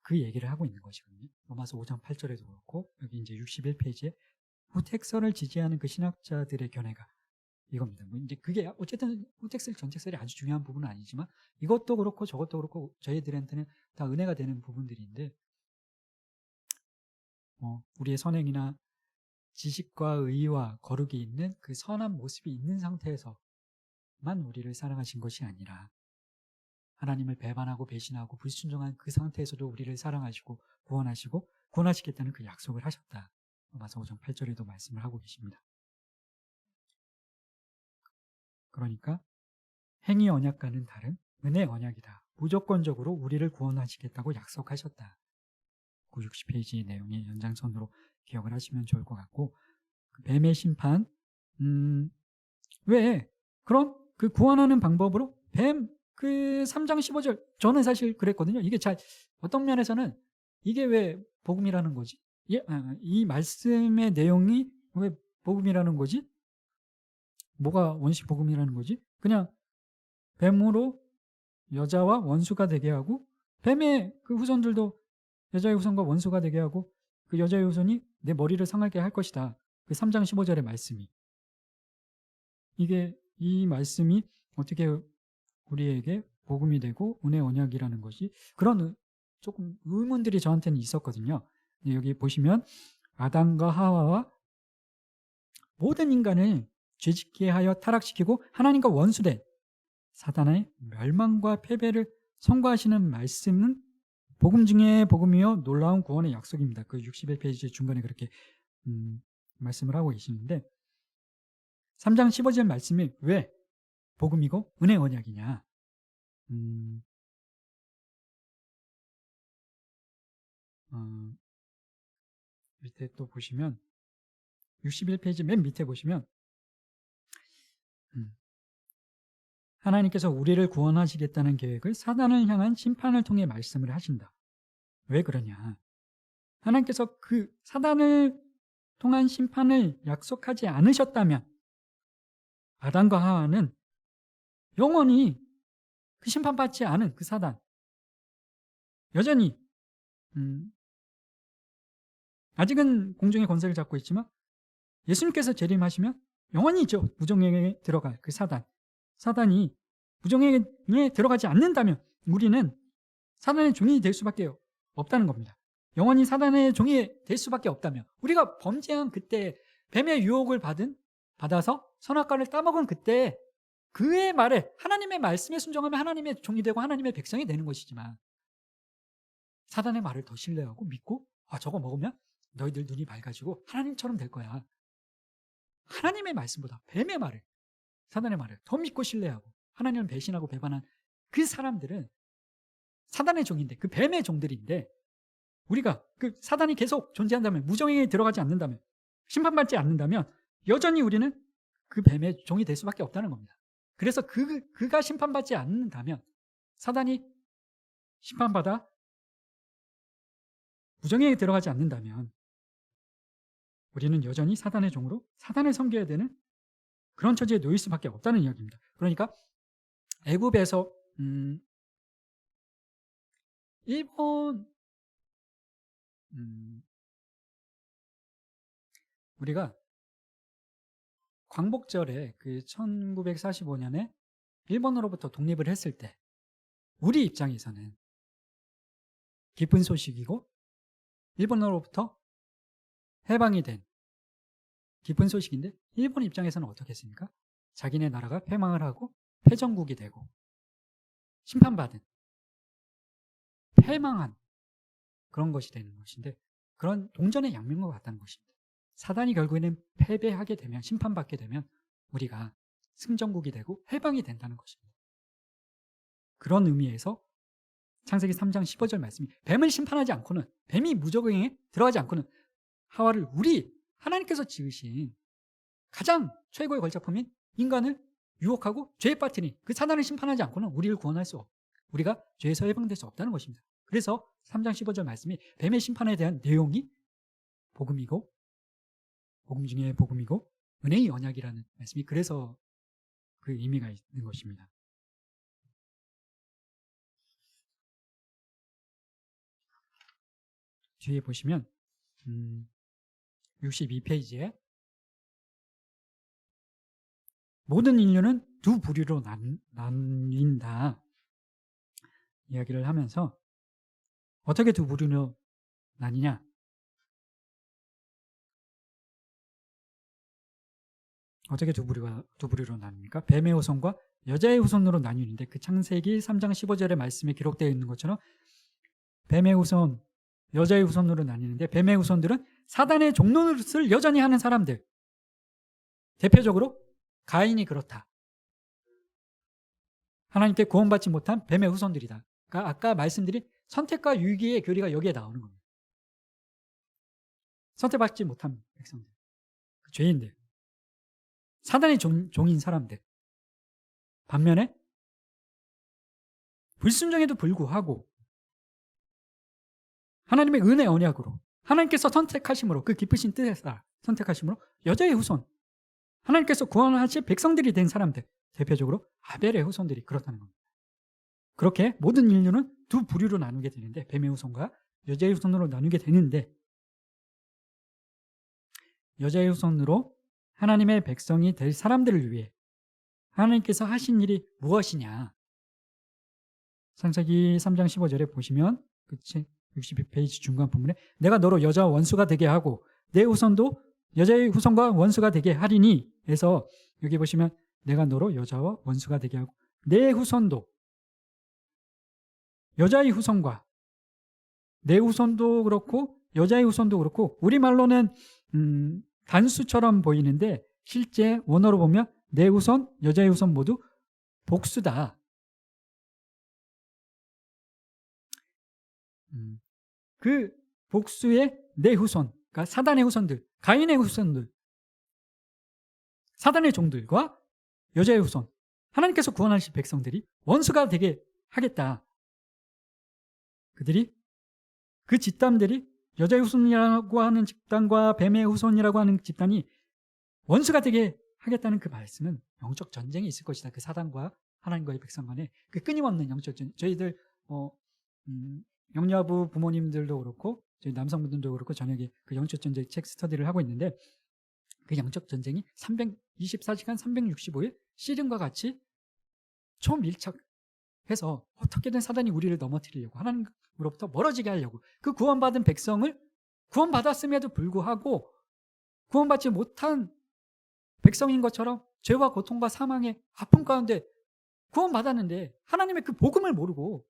그 얘기를 하고 있는 것이거든요. 로마서 5장 8절에도 그렇고, 여기 이제 61페이지에 후택설을 지지하는 그 신학자들의 견해가 이겁니다. 뭐 이제 그게 어쨌든 후택설, 전택설이 아주 중요한 부분은 아니지만, 이것도 그렇고 저것도 그렇고 저희들한테는 다 은혜가 되는 부분들인데, 우리의 선행이나 지식과 의와 거룩이 있는 그 선한 모습이 있는 상태에서만 우리를 사랑하신 것이 아니라, 하나님을 배반하고 배신하고 불순종한 그 상태에서도 우리를 사랑하시고 구원하시고 구원하시겠다는 그 약속을 하셨다, 로마서 5장 8절에도 말씀을 하고 계십니다. 그러니까 행위 언약과는 다른 은혜 언약이다, 무조건적으로 우리를 구원하시겠다고 약속하셨다, 60페이지 내용의 연장선으로 기억을 하시면 좋을 것 같고, 그 뱀의 심판, 왜 그런 그 구원하는 방법으로 뱀 그 3장 15절, 저는 사실 그랬거든요. 이게 잘, 어떤 면에서는 이게 왜 복음이라는 거지? 이 말씀의 내용이 왜 복음이라는 거지? 뭐가 원시 복음이라는 거지? 그냥 뱀으로 여자와 원수가 되게 하고, 뱀의 그 후손들도 여자의 후손과 원수가 되게 하고, 그 여자의 후손이 내 머리를 상하게 할 것이다, 그 3장 15절의 말씀이, 이 말씀이 어떻게 우리에게 복음이 되고 은혜 언약이라는 것이, 그런 조금 의문들이 저한테는 있었거든요. 여기 보시면 아담과 하와와 모든 인간을 죄짓게 하여 타락시키고 하나님과 원수된 사단의 멸망과 패배를 선고하시는 말씀은 복음 중에 복음이요 놀라운 구원의 약속입니다. 그 61페이지 중간에 그렇게 말씀을 하고 계시는데, 3장 15절 말씀이 왜 복음이고 은혜 언약이냐? 밑에 또 보시면 61페이지 맨 밑에 보시면 하나님께서 우리를 구원하시겠다는 계획을 사단을 향한 심판을 통해 말씀을 하신다. 왜 그러냐? 하나님께서 그 사단을 통한 심판을 약속하지 않으셨다면 아담과 하와는 영원히 그 심판받지 않은 그 사단, 여전히 아직은 공중의 권세를 잡고 있지만 예수님께서 재림하시면 영원히 무정행에 들어갈 그 사단이 무정행에 들어가지 않는다면 우리는 사단의 종이 될 수밖에 없다는 겁니다. 영원히 사단의 종이 될 수밖에 없다면, 우리가 범죄한 그때 뱀의 유혹을 받아서 선악과를 따먹은 그때 그의 말에, 하나님의 말씀에 순종하면 하나님의 종이 되고 하나님의 백성이 되는 것이지만, 사단의 말을 더 신뢰하고 믿고 저거 먹으면 너희들 눈이 밝아지고 하나님처럼 될 거야, 하나님의 말씀보다 뱀의 말을, 사단의 말을 더 믿고 신뢰하고 하나님을 배신하고 배반한 그 사람들은 사단의 종인데, 그 뱀의 종들인데, 우리가 그 사단이 계속 존재한다면, 무정행에 들어가지 않는다면, 심판받지 않는다면 여전히 우리는 그 뱀의 종이 될 수밖에 없다는 겁니다. 그래서 그가 심판받지 않는다면, 사단이 심판받아 무정행에 들어가지 않는다면 우리는 여전히 사단의 종으로 사단을 섬겨야 되는 그런 처지에 놓일 수밖에 없다는 이야기입니다. 그러니까 애굽에서 일본 우리가 광복절에 그 1945년에 일본으로부터 독립을 했을 때 우리 입장에서는 기쁜 소식이고, 일본으로부터 해방이 된 기쁜 소식인데, 일본 입장에서는 어떻겠습니까? 자기네 나라가 패망을 하고 패전국이 되고 심판받은, 패망한 그런 것이 되는 것인데, 그런 동전의 양면과 같다는 것입니다. 사단이 결국에는 패배하게 되면, 심판받게 되면 우리가 승전국이 되고 해방이 된다는 것입니다. 그런 의미에서 창세기 3장 15절 말씀이, 뱀을 심판하지 않고는, 뱀이 무정행에 들어가지 않고는 하와를, 우리 하나님께서 지으신 가장 최고의 걸작품인 인간을 유혹하고 죄에 빠뜨린 그 사단을 심판하지 않고는 우리를 구원할 수 없고 우리가 죄에서 해방될 수 없다는 것입니다. 그래서 3장 15절 말씀이 뱀의 심판에 대한 내용이 복음이고, 복음 중에 복음이고 은혜의 언약이라는 말씀이, 그래서 그 의미가 있는 것입니다. 뒤에 보시면 62페이지에 모든 인류는 두 부류로 나뉜다 이야기를 하면서, 어떻게 두 부류로 나뉘냐? 어떻게 두 부류로 나뉩니까? 뱀의 후손과 여자의 후손으로 나뉘는데, 그 창세기 3장 15절의 말씀에 기록되어 있는 것처럼 뱀의 후손, 여자의 후손으로 나뉘는데, 뱀의 후손들은 사단의 종노릇을 여전히 하는 사람들, 대표적으로 가인이 그렇다. 하나님께 구원받지 못한 뱀의 후손들이다. 그러니까 아까 말씀드린 선택과 유기의 교리가 여기에 나오는 겁니다. 선택받지 못한 백성들, 그 죄인들, 사단의 종인 사람들. 반면에 불순종에도 불구하고 하나님의 은혜 언약으로, 하나님께서 선택하심으로, 그 기쁘신 뜻에 따라 선택하심으로 여자의 후손, 하나님께서 구원하실 백성들이 된 사람들, 대표적으로 아벨의 후손들이 그렇다는 겁니다. 그렇게 모든 인류는 두 부류로 나누게 되는데, 뱀의 후손과 여자의 후손으로 나누게 되는데, 여자의 후손으로 하나님의 백성이 될 사람들을 위해 하나님께서 하신 일이 무엇이냐? 창세기 3장 15절에 보시면, 그치? 62페이지 중간 부분에 내가 너로 여자와 원수가 되게 하고 내 후손도 여자의 후손과 원수가 되게 하리니 해서, 여기 보시면 내가 너로 여자와 원수가 되게 하고 내 후손도, 여자의 후손과 내 후손도 그렇고 여자의 후손도 그렇고, 우리말로는 단수처럼 보이는데 실제 원어로 보면 내 후손, 여자의 후손 모두 복수다. 그 복수의 내 후손, 그러니까 사단의 후손들, 가인의 후손들, 사단의 종들과 여자의 후손, 하나님께서 구원하실 백성들이 원수가 되게 하겠다. 그들이, 그 집단들이, 여자의 후손이라고 하는 집단과 뱀의 후손이라고 하는 집단이 원수가 되게 하겠다는 그 말씀은 영적 전쟁이 있을 것이다. 그 사단과 하나님과의 백성 간에 그 끊임없는 영적 전쟁. 저희들 영유아부 부모님들도 그렇고 저희 남성분들도 그렇고 저녁에 그 영적 전쟁 책 스터디를 하고 있는데 그 영적 전쟁이 324시간 365일 시즌과 같이 초밀착해서 어떻게든 사단이 우리를 넘어뜨리려고 하나님으로부터 멀어지게 하려고 그 구원받은 백성을 구원받았음에도 불구하고 구원받지 못한 백성인 것처럼 죄와 고통과 사망의 아픔 가운데 구원받았는데 하나님의 그 복음을 모르고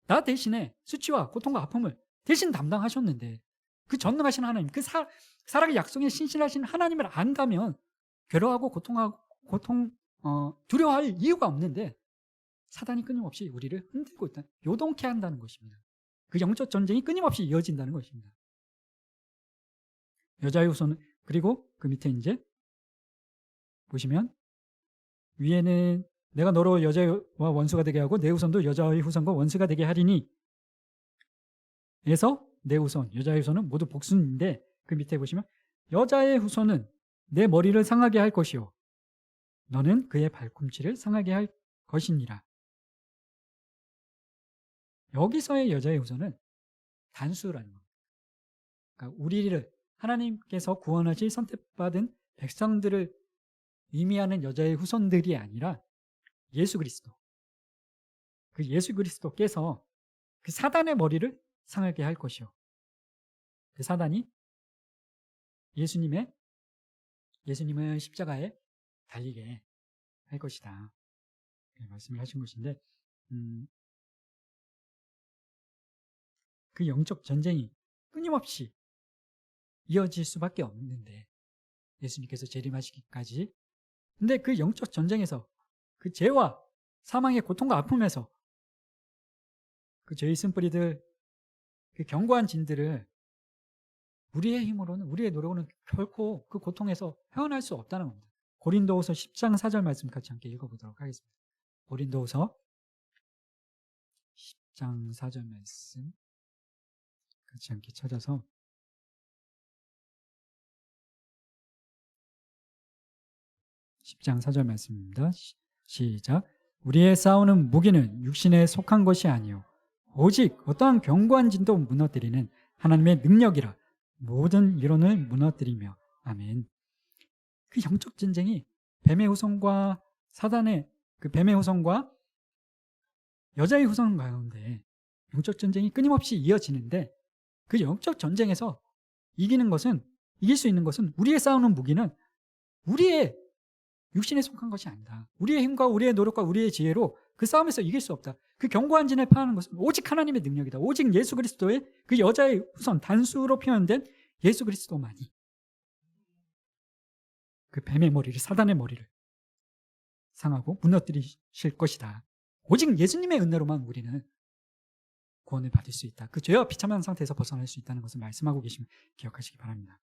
나 대신에 수치와 고통과 아픔을 대신 담당하셨는데 그 전능하신 하나님, 그 살아계 약속에 신실하신 하나님을 안다면 괴로워하고 두려워할 이유가 없는데 사단이 끊임없이 우리를 흔들고 있다, 요동케 한다는 것입니다. 그 영적 전쟁이 끊임없이 이어진다는 것입니다. 여자의 후손은, 그리고 그 밑에 이제 보시면 위에는 내가 너로 여자와 원수가 되게 하고 내 후손도 여자의 후손과 원수가 되게 하리니 에서 내 후손, 여자의 후손은 모두 복순인데 그 밑에 보시면 여자의 후손은 내 머리를 상하게 할 것이요 너는 그의 발꿈치를 상하게 할 것이니라. 여기서의 여자의 후손은 단수라는 겁니다. 그러니까 우리를 하나님께서 구원하실 선택받은 백성들을 의미하는 여자의 후손들이 아니라 예수 그리스도, 그 예수 그리스도께서 그 사단의 머리를 상하게 할 것이요 그 사단이 예수님을 십자가에 달리게 할 것이다, 말씀을 하신 것인데 그 영적 전쟁이 끊임없이 이어질 수밖에 없는데 예수님께서 재림하시기까지, 근데 그 영적 전쟁에서 그 죄와 사망의 고통과 아픔에서 그 죄의 쓴뿌리들, 그 견고한 진들을 우리의 힘으로는, 우리의 노력으로는 결코 그 고통에서 헤어날 수 없다는 겁니다. 고린도후서 10장 4절 말씀 같이 함께 읽어보도록 하겠습니다. 고린도후서 10장 4절 말씀 같이 함께 찾아서 10장 4절 말씀입니다. 시작. 우리의 싸우는 무기는 육신에 속한 것이 아니요 오직 어떠한 견고한 진도 무너뜨리는 하나님의 능력이라 모든 이론을 무너뜨리며. 아멘. 그 영적 전쟁이 뱀의 후손과 사단의, 그 뱀의 후손과 여자의 후손 가운데 영적 전쟁이 끊임없이 이어지는데 그 영적 전쟁에서 이길 수 있는 것은, 우리의 싸우는 무기는 우리의 육신에 속한 것이 아니다. 우리의 힘과 우리의 노력과 우리의 지혜로 그 싸움에서 이길 수 없다. 그 견고한 진을 파는 것은 오직 하나님의 능력이다. 오직 예수 그리스도의 그 여자의 후손, 단수로 표현된 예수 그리스도만이 그 뱀의 머리를, 사단의 머리를 상하고 무너뜨리실 것이다. 오직 예수님의 은혜로만 우리는 구원을 받을 수 있다. 그 죄와 비참한 상태에서 벗어날 수 있다는 것을 말씀하고 계시면 기억하시기 바랍니다.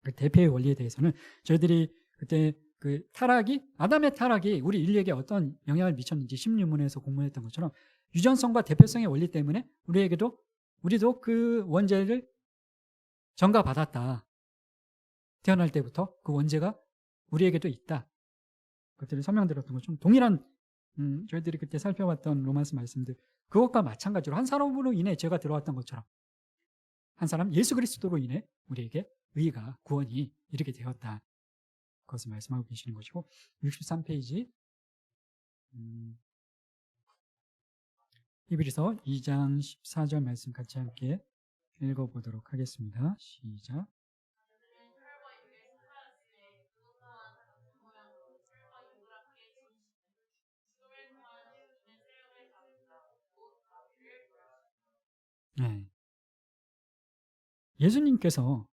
그 대표의 원리에 대해서는 저희들이 그때 그 아담의 타락이 우리 인류에게 어떤 영향을 미쳤는지 16문에서 공부했던 것처럼 유전성과 대표성의 원리 때문에 우리도 그 원죄를 전가받았다. 태어날 때부터 그 원죄가 우리에게도 있다. 그것들을 설명드렸던 것처럼 동일한 저희들이 그때 살펴봤던 로마서 말씀들, 그것과 마찬가지로 한 사람으로 인해 죄가 들어왔던 것처럼 한 사람 예수 그리스도로 인해 우리에게 의가, 구원이 이르게 되었다. 그것을 말씀하고 계시는 것이고, 63페이지 히브리서 2장 14절 말씀 같이 함께 읽어보도록 하겠습니다. 시작. 네. 예수님께서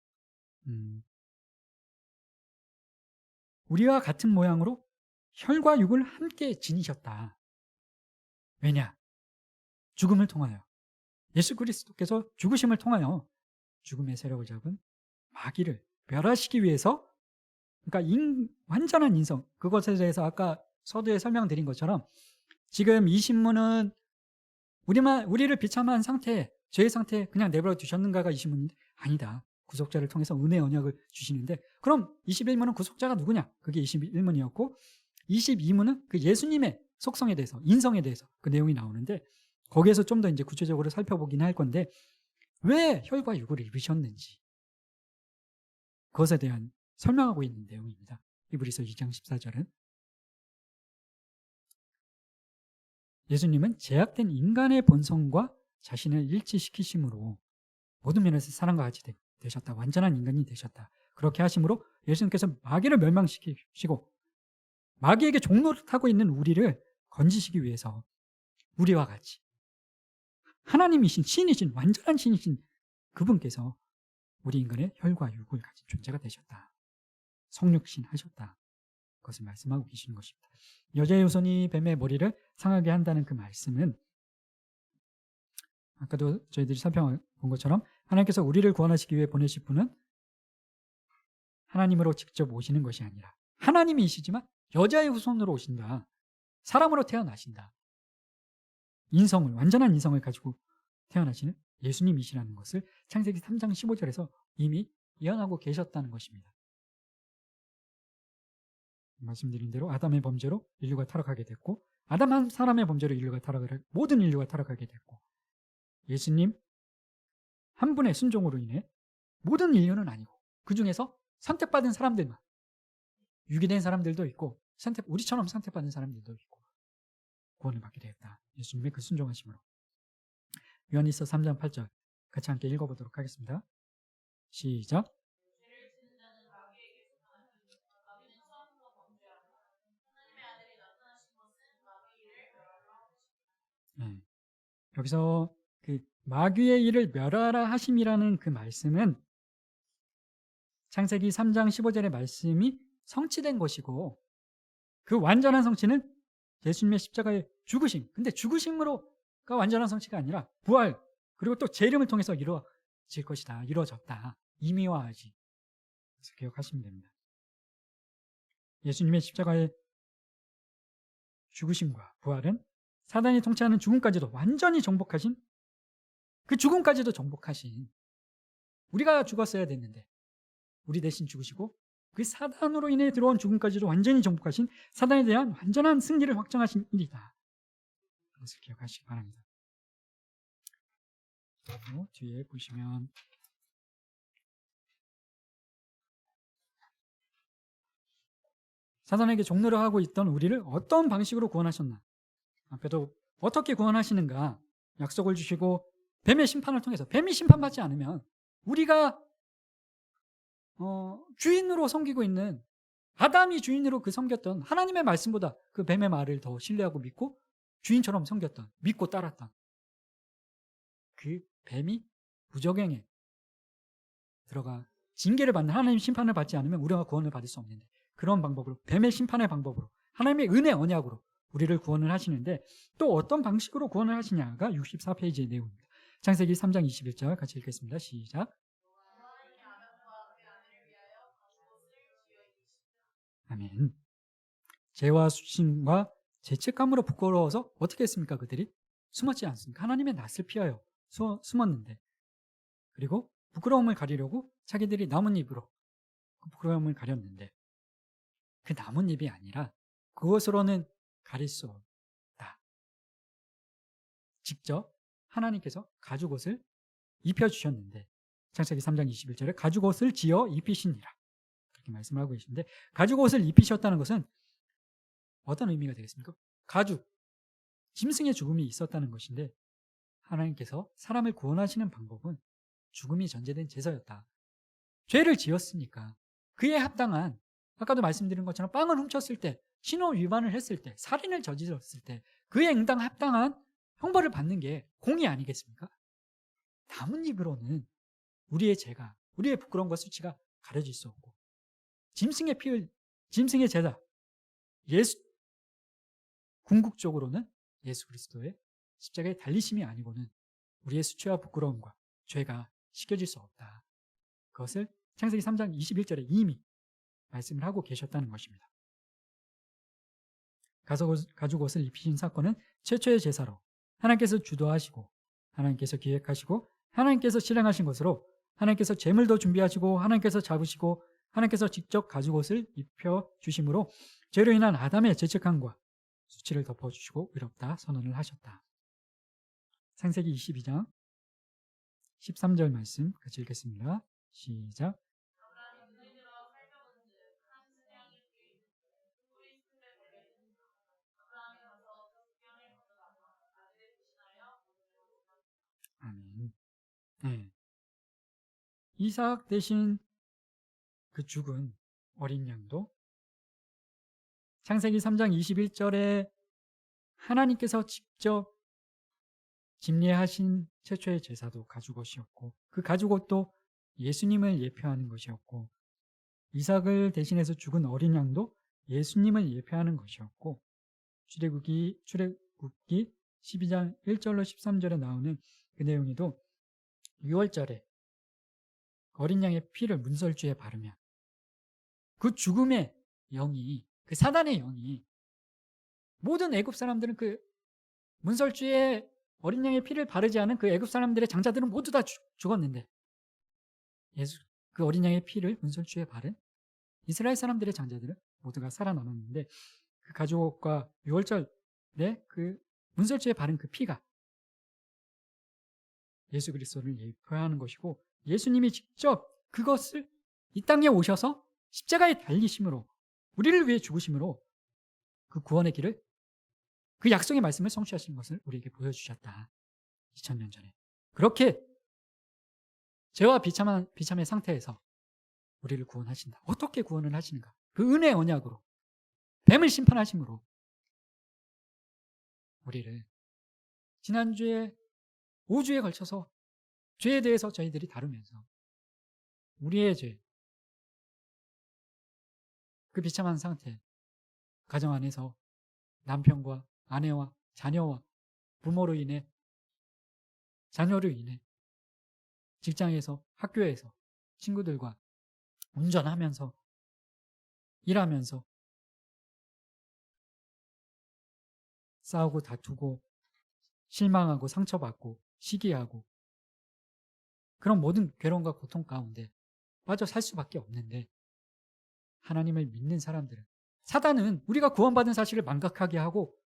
우리와 같은 모양으로 혈과 육을 함께 지니셨다. 왜냐? 죽음을 통하여, 예수 그리스도께서 죽으심을 통하여 죽음의 세력을 잡은 마귀를 멸하시기 위해서, 그러니까 완전한 인성, 그것에 대해서 아까 서두에 설명드린 것처럼 지금 이 신문은 우리를 비참한 상태, 죄의 상태에 그냥 내버려 두셨는가가 이 신문인데 아니다. 구속자를 통해서 은혜 언약을 주시는데, 그럼 21문은 구속자가 누구냐? 그게 21문이었고 22문은 그 예수님의 속성에 대해서, 인성에 대해서 그 내용이 나오는데, 거기에서 좀 더 이제 구체적으로 살펴보긴 할 건데, 왜 혈과 육을 입으셨는지 그것에 대한 설명하고 있는 내용입니다. 히브리서 2장 14절은 예수님은 제약된 인간의 본성과 자신을 일치시키심으로 모든 면에서 사람과 같이 되셨다. 완전한 인간이 되셨다. 그렇게 하심으로 예수님께서 마귀를 멸망시키시고 마귀에게 종노릇하고 있는 우리를 건지시기 위해서 우리와 같이 하나님이신 신이신 완전한 신이신 그분께서 우리 인간의 혈과 육을 가진 존재가 되셨다. 성육신 하셨다. 그것을 말씀하고 계시는 것입니다. 여자의 후손이 뱀의 머리를 상하게 한다는 그 말씀은 아까도 저희들이 살펴본 것처럼 하나님께서 우리를 구원하시기 위해 보내실 분은 하나님으로 직접 오시는 것이 아니라 하나님이시지만 여자의 후손으로 오신다. 사람으로 태어나신다. 인성을, 완전한 인성을 가지고 태어나시는 예수님이시라는 것을 창세기 3장 15절에서 이미 예언하고 계셨다는 것입니다. 말씀드린 대로 아담의 범죄로 인류가 타락하게 됐고 아담 한 사람의 범죄로 모든 인류가 타락하게 됐고 예수님 한 분의 순종으로 인해 모든 인류는 아니고 그 중에서 선택받은 사람들만 유기된 사람들도 있고 우리처럼 선택받은 사람들도 있고 구원을 받게 되었다. 예수님의 그 순종하심으로. 요한일서 3장 8절 같이 함께 읽어보도록 하겠습니다. 시작. 네. 여기서 그 마귀의 일을 멸하라 하심이라는 그 말씀은 창세기 3장 15절의 말씀이 성취된 것이고 그 완전한 성취는 예수님의 십자가의 죽으심. 근데 죽으심으로가 완전한 성취가 아니라 부활 그리고 또 재림을 통해서 이루어질 것이다. 이루어졌다. 임의화하지. 그래서 기억하시면 됩니다. 예수님의 십자가의 죽으심과 부활은 사단이 통치하는 죽음까지도 완전히 정복하신 그 죽음까지도 정복하신 우리가 죽었어야 됐는데 우리 대신 죽으시고 그 사단으로 인해 들어온 죽음까지도 완전히 정복하신 사단에 대한 완전한 승리를 확정하신 일이다. 그것을 기억하시기 바랍니다. 그리고 뒤에 보시면 사단에게 종노를 하고 있던 우리를 어떤 방식으로 구원하셨나? 앞에도 어떻게 구원하시는가? 약속을 주시고 뱀의 심판을 통해서 뱀이 심판받지 않으면 우리가 주인으로 섬기고 있는 아담이 주인으로 그 섬겼던 하나님의 말씀보다 그 뱀의 말을 더 신뢰하고 믿고 주인처럼 섬겼던 믿고 따랐던 그 뱀이 부적행에 들어가 징계를 받는 하나님 심판을 받지 않으면 우리가 구원을 받을 수 없는데 그런 방법으로 뱀의 심판의 방법으로 하나님의 은혜 언약으로 우리를 구원을 하시는데 또 어떤 방식으로 구원을 하시냐가 64페이지의 내용입니다. 창세기 3장 21절 같이 읽겠습니다. 시작. 아멘. 죄와 수심과 죄책감으로 부끄러워서 어떻게 했습니까? 그들이 숨었지 않습니까? 하나님의 낯을 피하여 숨었는데 그리고 부끄러움을 가리려고 자기들이 나뭇잎으로 그 부끄러움을 가렸는데 그 나뭇잎이 아니라 그것으로는 가릴 수 없다. 직접 하나님께서 가죽옷을 입혀주셨는데 창세기 3장 21절에 가죽옷을 지어 입히시니라 그렇게 말씀을 하고 계시는데 가죽옷을 입히셨다는 것은 어떤 의미가 되겠습니까? 가죽, 짐승의 죽음이 있었다는 것인데 하나님께서 사람을 구원하시는 방법은 죽음이 전제된 제사였다. 죄를 지었으니까 그에 합당한 아까도 말씀드린 것처럼 빵을 훔쳤을 때 신호 위반을 했을 때 살인을 저질렀을 때 그에 합당한 형벌을 받는 게 공의 아니겠습니까? 나뭇잎으로는 우리의 죄가 우리의 부끄러움과 수치가 가려질 수 없고 짐승의 제사 궁극적으로는 예수 그리스도의 십자가의 달리심이 아니고는 우리의 수치와 부끄러움과 죄가 씻겨질 수 없다. 그것을 창세기 3장 21절에 이미 말씀을 하고 계셨다는 것입니다. 가죽옷을 입히신 사건은 최초의 제사로 하나님께서 주도하시고 하나님께서 기획하시고 하나님께서 실행하신 것으로 하나님께서 제물도 준비하시고 하나님께서 잡으시고 하나님께서 직접 가죽옷을 입혀주심으로 죄로 인한 아담의 죄책감과 수치를 덮어주시고 의롭다 선언을 하셨다. 창세기 22장 13절 말씀 같이 읽겠습니다. 시작. 아멘. 네. 이삭 대신 그 죽은 어린 양도 창세기 3장 21절에 하나님께서 직접 집례하신 최초의 제사도 가죽옷이었고 그 가죽옷도 예수님을 예표하는 것이었고 이삭을 대신해서 죽은 어린 양도 예수님을 예표하는 것이었고 출애굽기 12장 1절로 13절에 나오는 그 내용에도 6월절에 어린 양의 피를 문설주에 바르면 그 죽음의 영이, 그 사단의 영이, 모든 애굽 사람들은 그 문설주에 어린 양의 피를 바르지 않은 그 애굽 사람들의 장자들은 모두 다 죽었는데 그 어린 양의 피를 문설주에 바른 이스라엘 사람들의 장자들은 모두가 살아남았는데 그 가죽옷과 6월절에 그 문설주에 바른 그 피가 예수 그리스도를 예표하는 것이고 예수님이 직접 그것을 이 땅에 오셔서 십자가에 달리심으로 우리를 위해 죽으심으로 그 구원의 길을 그 약속의 말씀을 성취하신 것을 우리에게 보여주셨다. 2000년 전에. 그렇게 죄와 비참의 상태에서 우리를 구원하신다. 어떻게 구원을 하시는가? 그 은혜의 언약으로 뱀을 심판하심으로 우리를 지난주에 5주에 걸쳐서 죄에 대해서 저희들이 다루면서 우리의 죄, 그 비참한 상태, 가정 안에서 남편과 아내와 자녀와 부모로 인해, 자녀로 인해, 직장에서, 학교에서, 친구들과 운전하면서, 일하면서 싸우고 다투고 실망하고 상처받고 시기하고 그런 모든 괴로움과 고통 가운데 빠져 살 수밖에 없는데 하나님을 믿는 사람들은 사단은 우리가 구원받은 사실을 망각하게 하고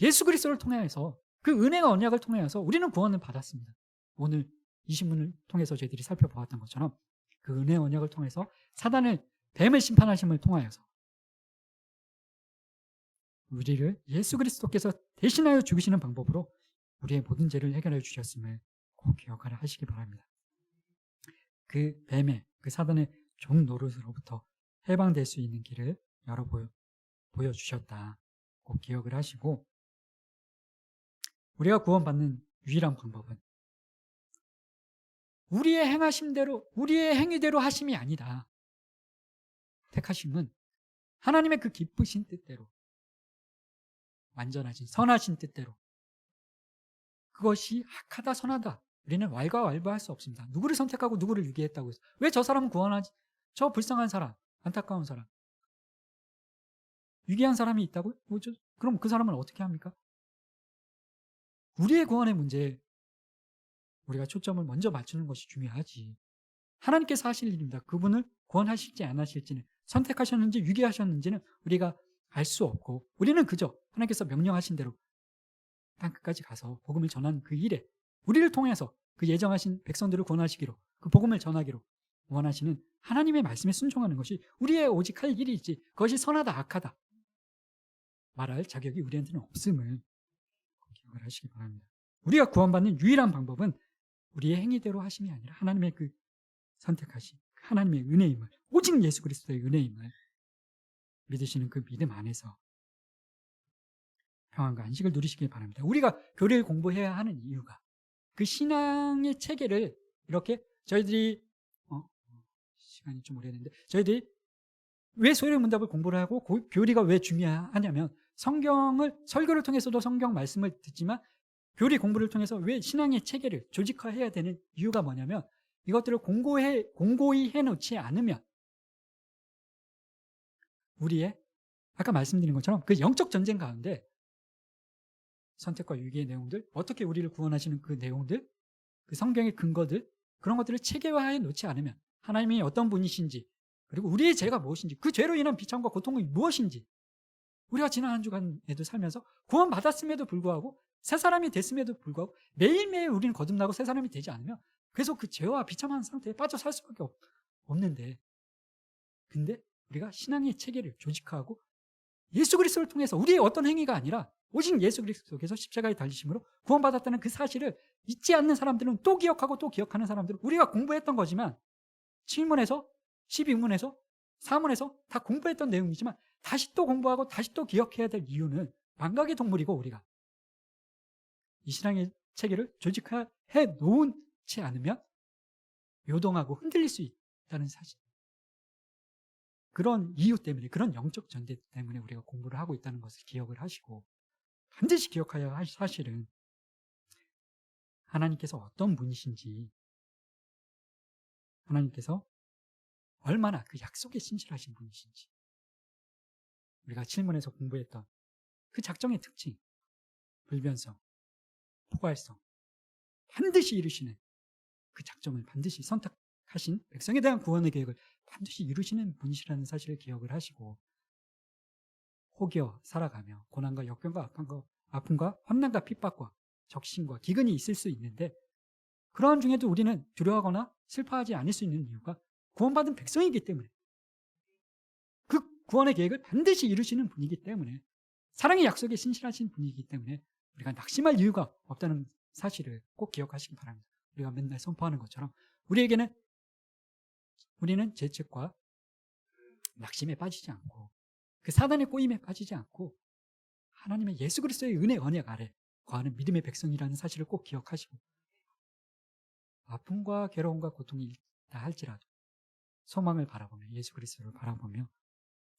예수 그리스도를 통해서 그 은혜와 언약을 통해서 우리는 구원을 받았습니다. 오늘 이 신문을 통해서 저희들이 살펴보았던 것처럼 그 은혜의 언약을 통해서 사단을 뱀을 심판하심을 통하여서 우리를 예수 그리스도께서 대신하여 죽이시는 방법으로 우리의 모든 죄를 해결해 주셨음을 꼭 기억하라 하시기 바랍니다. 그 뱀의, 그 사단의 종 노릇으로부터 해방될 수 있는 길을 열어 보여주셨다. 꼭 기억을 하시고 우리가 구원받는 유일한 방법은 우리의 행하심대로, 우리의 행위대로 하심이 아니라 택하심은 하나님의 그 기쁘신 뜻대로 완전하신 선하신 뜻대로 그것이 악하다 선하다 우리는 왈가왈부할 수 없습니다. 누구를 선택하고 누구를 유기했다고 해서 왜 저 사람은 구원하지? 저 불쌍한 사람, 안타까운 사람 유기한 사람이 있다고요? 그럼 그 사람은 어떻게 합니까? 우리의 구원의 문제에 우리가 초점을 먼저 맞추는 것이 중요하지. 하나님께서 하실 일입니다. 그분을 구원하실지 안 하실지는 선택하셨는지 유기하셨는지는 우리가 알 수 없고 우리는 그저 하나님께서 명령하신 대로 땅끝까지 가서 복음을 전하는 그 일에 우리를 통해서 그 예정하신 백성들을 구원하시기로 그 복음을 전하기로 원하시는 하나님의 말씀에 순종하는 것이 우리의 오직 할 일이지 그것이 선하다 악하다 말할 자격이 우리한테는 없음을 기억을 하시기 바랍니다. 우리가 구원받는 유일한 방법은 우리의 행위대로 하심이 아니라 하나님의 그 선택하신 하나님의 은혜임을 오직 예수 그리스도의 은혜임을 믿으시는 그 믿음 안에서 평안과 안식을 누리시길 바랍니다. 우리가 교리를 공부해야 하는 이유가 그 신앙의 체계를 이렇게 저희들이 시간이 좀 오래됐는데 저희들이 왜 소요의 문답을 공부를 하고 교리가 왜 중요하냐면 성경을 설교를 통해서도 성경 말씀을 듣지만 교리 공부를 통해서 왜 신앙의 체계를 조직화해야 되는 이유가 뭐냐면 이것들을 공고히 해놓지 않으면 우리의 아까 말씀드린 것처럼 그 영적 전쟁 가운데 선택과 유기의 내용들, 어떻게 우리를 구원하시는 그 내용들, 그 성경의 근거들 그런 것들을 체계화해 놓지 않으면 하나님이 어떤 분이신지 그리고 우리의 죄가 무엇인지 그 죄로 인한 비참과 고통이 무엇인지 우리가 지난 한 주간에도 살면서 구원받았음에도 불구하고 새 사람이 됐음에도 불구하고 매일매일 우리는 거듭나고 새 사람이 되지 않으면 계속 그 죄와 비참한 상태에 빠져 살 수밖에 없는데, 근데 우리가 신앙의 체계를 조직화하고 예수 그리스도를 통해서 우리의 어떤 행위가 아니라 오직 예수 그리스도께서 십자가에 달리심으로 구원받았다는 그 사실을 잊지 않는 사람들은 또 기억하고 또 기억하는 사람들은, 우리가 공부했던 거지만 7문에서 12문에서 4문에서 다 공부했던 내용이지만 다시 또 공부하고 다시 또 기억해야 될 이유는 망각의 동물이고, 우리가 이 신앙의 체계를 조직화해 놓지 않으면 요동하고 흔들릴 수 있다는 사실, 그런 이유 때문에, 그런 영적 전제 때문에 우리가 공부를 하고 있다는 것을 기억을 하시고, 반드시 기억해야 할 사실은 하나님께서 어떤 분이신지, 하나님께서 얼마나 그 약속에 신실하신 분이신지, 우리가 7문에서 공부했던 그 작정의 특징, 불변성, 포괄성, 반드시 이루시는 그 작정을 반드시 선택하신 백성에 대한 구원의 계획을 반드시 이루시는 분이시라는 사실을 기억을 하시고, 혹여 살아가며 고난과 역경과 아픔과 환난과 핍박과 적신과 기근이 있을 수 있는데, 그러한 중에도 우리는 두려워하거나 슬퍼하지 않을 수 있는 이유가 구원받은 백성이기 때문에, 그 구원의 계획을 반드시 이루시는 분이기 때문에, 사랑의 약속에 신실하신 분이기 때문에 우리가 낙심할 이유가 없다는 사실을 꼭 기억하시기 바랍니다. 우리가 맨날 선포하는 것처럼 우리는 죄책과 낙심에 빠지지 않고 그 사단의 꼬임에 빠지지 않고 하나님의 예수 그리스도의 은혜 언약 아래 거하는 믿음의 백성이라는 사실을 꼭 기억하시고, 아픔과 괴로움과 고통이 있다 할지라도 소망을 바라보며 예수 그리스도를 바라보며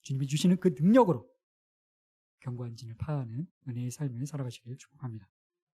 주님이 주시는 그 능력으로 견고한 진을 파하는 은혜의 삶을 살아가시길 축복합니다.